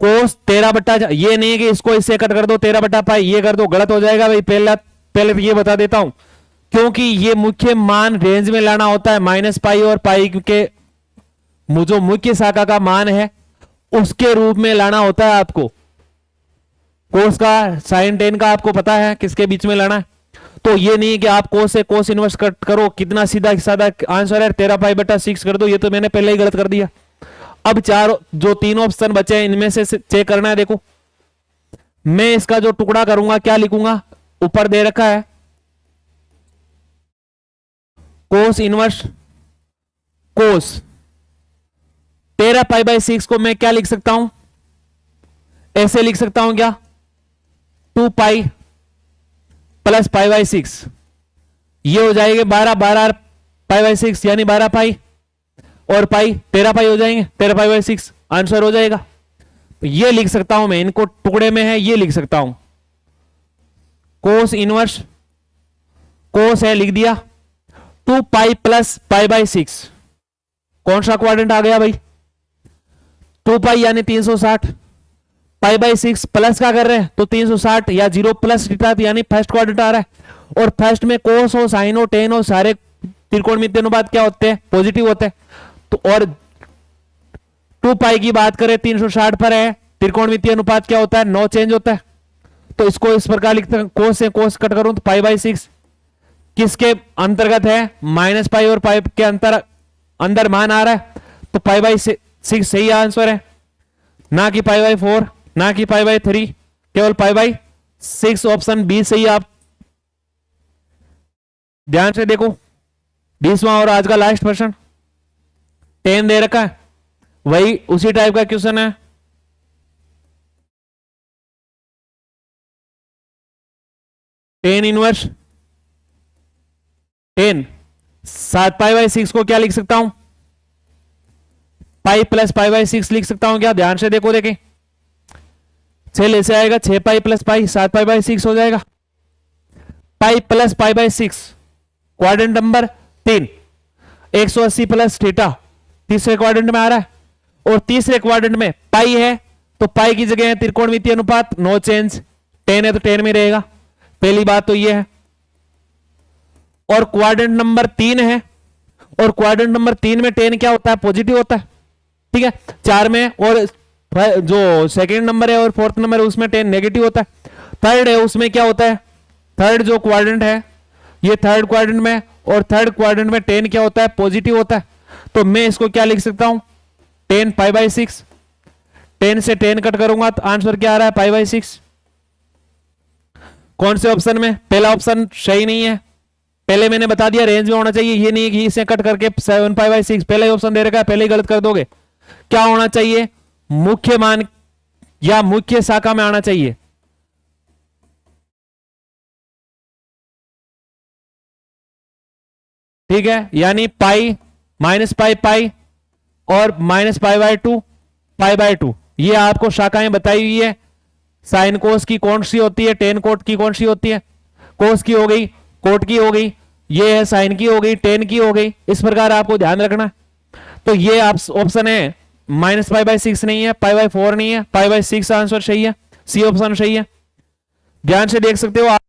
कोस 13/, ये नहीं कि इसको इससे कट कर दो 13/π, ये कर दो, गलत हो जाएगा भाई। पहले तो ये बता देता हूं, क्योंकि ये मुख्य मान रेंज में लाना होता है, -π और पाई के जो मुख्य शाखा का मान है उसके रूप में लाना होता है आपको। कोस का साइन टेन का आपको पता है किसके बीच में लाना है, तो ये नहीं कि आप कोस से कोस इनवर्स कट करो, कितना सीधा साधा आंसर है 13π/6 कर दो, ये तो मैंने पहले ही गलत कर दिया। अब जो 3 ऑप्शन बचे हैं इनमें से चेक करना है। देखो मैं इसका जो टुकड़ा करूंगा क्या लिखूंगा, ऊपर दे रखा है कोस इनवर्स कोस 13π/6 को मैं क्या लिख सकता हूं, ऐसे लिख सकता हूं क्या, 2π + π/6, ये हो जाएंगे 12 π/6 यानी 12π, और पाई 13π हो जाएंगे, 13π/6 आंसर हो जाएगा। तो ये लिख सकता हूं मैं, इनको टुकड़े में है ये लिख सकता हूं, कोस इनवर्स कोस है लिख दिया, 2π + π/6, कौन सा क्वाड्रेंट आ गया भाई, 2π यानी 360, π/6 प्लस का कर रहे हैं तो 360 या 0 प्लस यानी फर्स्ट क्वाड्रेंट आ रहा है, और फर्स्ट में कोस हो साइन हो टेन हो सारे त्रिकोणमितीय अनुपात क्या होते हैं, पॉजिटिव होते हैं। तो और 2π की बात करें 360 पर है, त्रिकोणमितीय अनुपात क्या होता है, 9 चेंज होता है। तो इसको इस प्रकार लिखते हैं, कोस से कोस कट करूं तो π/6 किसके अंतर्गत है, -π और π के अंदर मान आ रहा है, तो π/6 सही आंसर है, ना कि π/4 ना कि π/3, केवल π/6 ऑप्शन बी सही। आप ध्यान से देखो, 20वां और आज का लास्ट क्वेश्चन 10 दे रखा है, वही उसी टाइप का क्वेश्चन है। टेन इनवर्स 10 7 पाई बाई 6 को क्या लिख सकता हूं, पाई प्लस पाई बाई 6 लिख सकता हूं क्या? ध्यान से देखो, देखें 6 ऐसे आएगा, 6 pi plus pi 7 pi by 6 हो जाएगा। Pi plus pi by 6 quadrant number 3 180 plus theta तीसरे क्वाड्रेंट में आ रहा है, और तीसरे क्वाड्रेंट में पाई है तो पाई की जगह है त्रिकोणमितीय अनुपात, नो चेंज। 10 है तो 10 में रहेगा, पहली बात तो ये है। और क्वाड्रेंट नंबर 3 है, और क्वाड्रेंट नंबर 3 में 10 क्या होता है, पॉजिटिव होता है, ठीक है। 4 में और जो सेकंड नंबर है और फोर्थ नंबर है उसमें 10 नेगेटिव होता है। थर्ड है उसमें क्या होता है, थर्ड जो क्वाड्रेंट है ये थर्ड क्वाड्रेंट में, और थर्ड क्वाड्रेंट में 10 क्या होता है, पॉजिटिव होता है। तो मैं इसको क्या लिख सकता हूं, 10 पाई बाई 6। 10 से 10 कट करूंगा तो आंसर क्या आ रहा है, पाई बाई 6। कौन से ऑप्शन में? पहला ऑप्शन सही नहीं है, पहले मैंने बता दिया रेंज में होना चाहिए, ये नहीं कि इसे कट करके 7 पाई बाई 6। पहला ही ऑप्शन दे रखा है, पहले ही गलत कर दोगे। क्या होना चाहिए, मुख्य मान या मुख्य शाखा में आना चाहिए। ठीक है, यानी पाई माइनस पाई पाई और minus pi by 2 pi by 2, ये आपको शाखाएं बताई हुई है। साइन कोस की कौन सी होती है, टेन कोट की कौन सी होती है, कोस की हो गई, कोट की हो गई, ये है साइन की हो गई, टेन की हो गई, इस प्रकार आपको ध्यान रखना। तो ये आप ऑप्शन है माइनस पाई बाय 6 नहीं है, पाई बाय 4 नहीं है, पाई बाय 6 आंसर सही है, सी ऑप्शन सही है। ध्यान से देख सकते हो आप।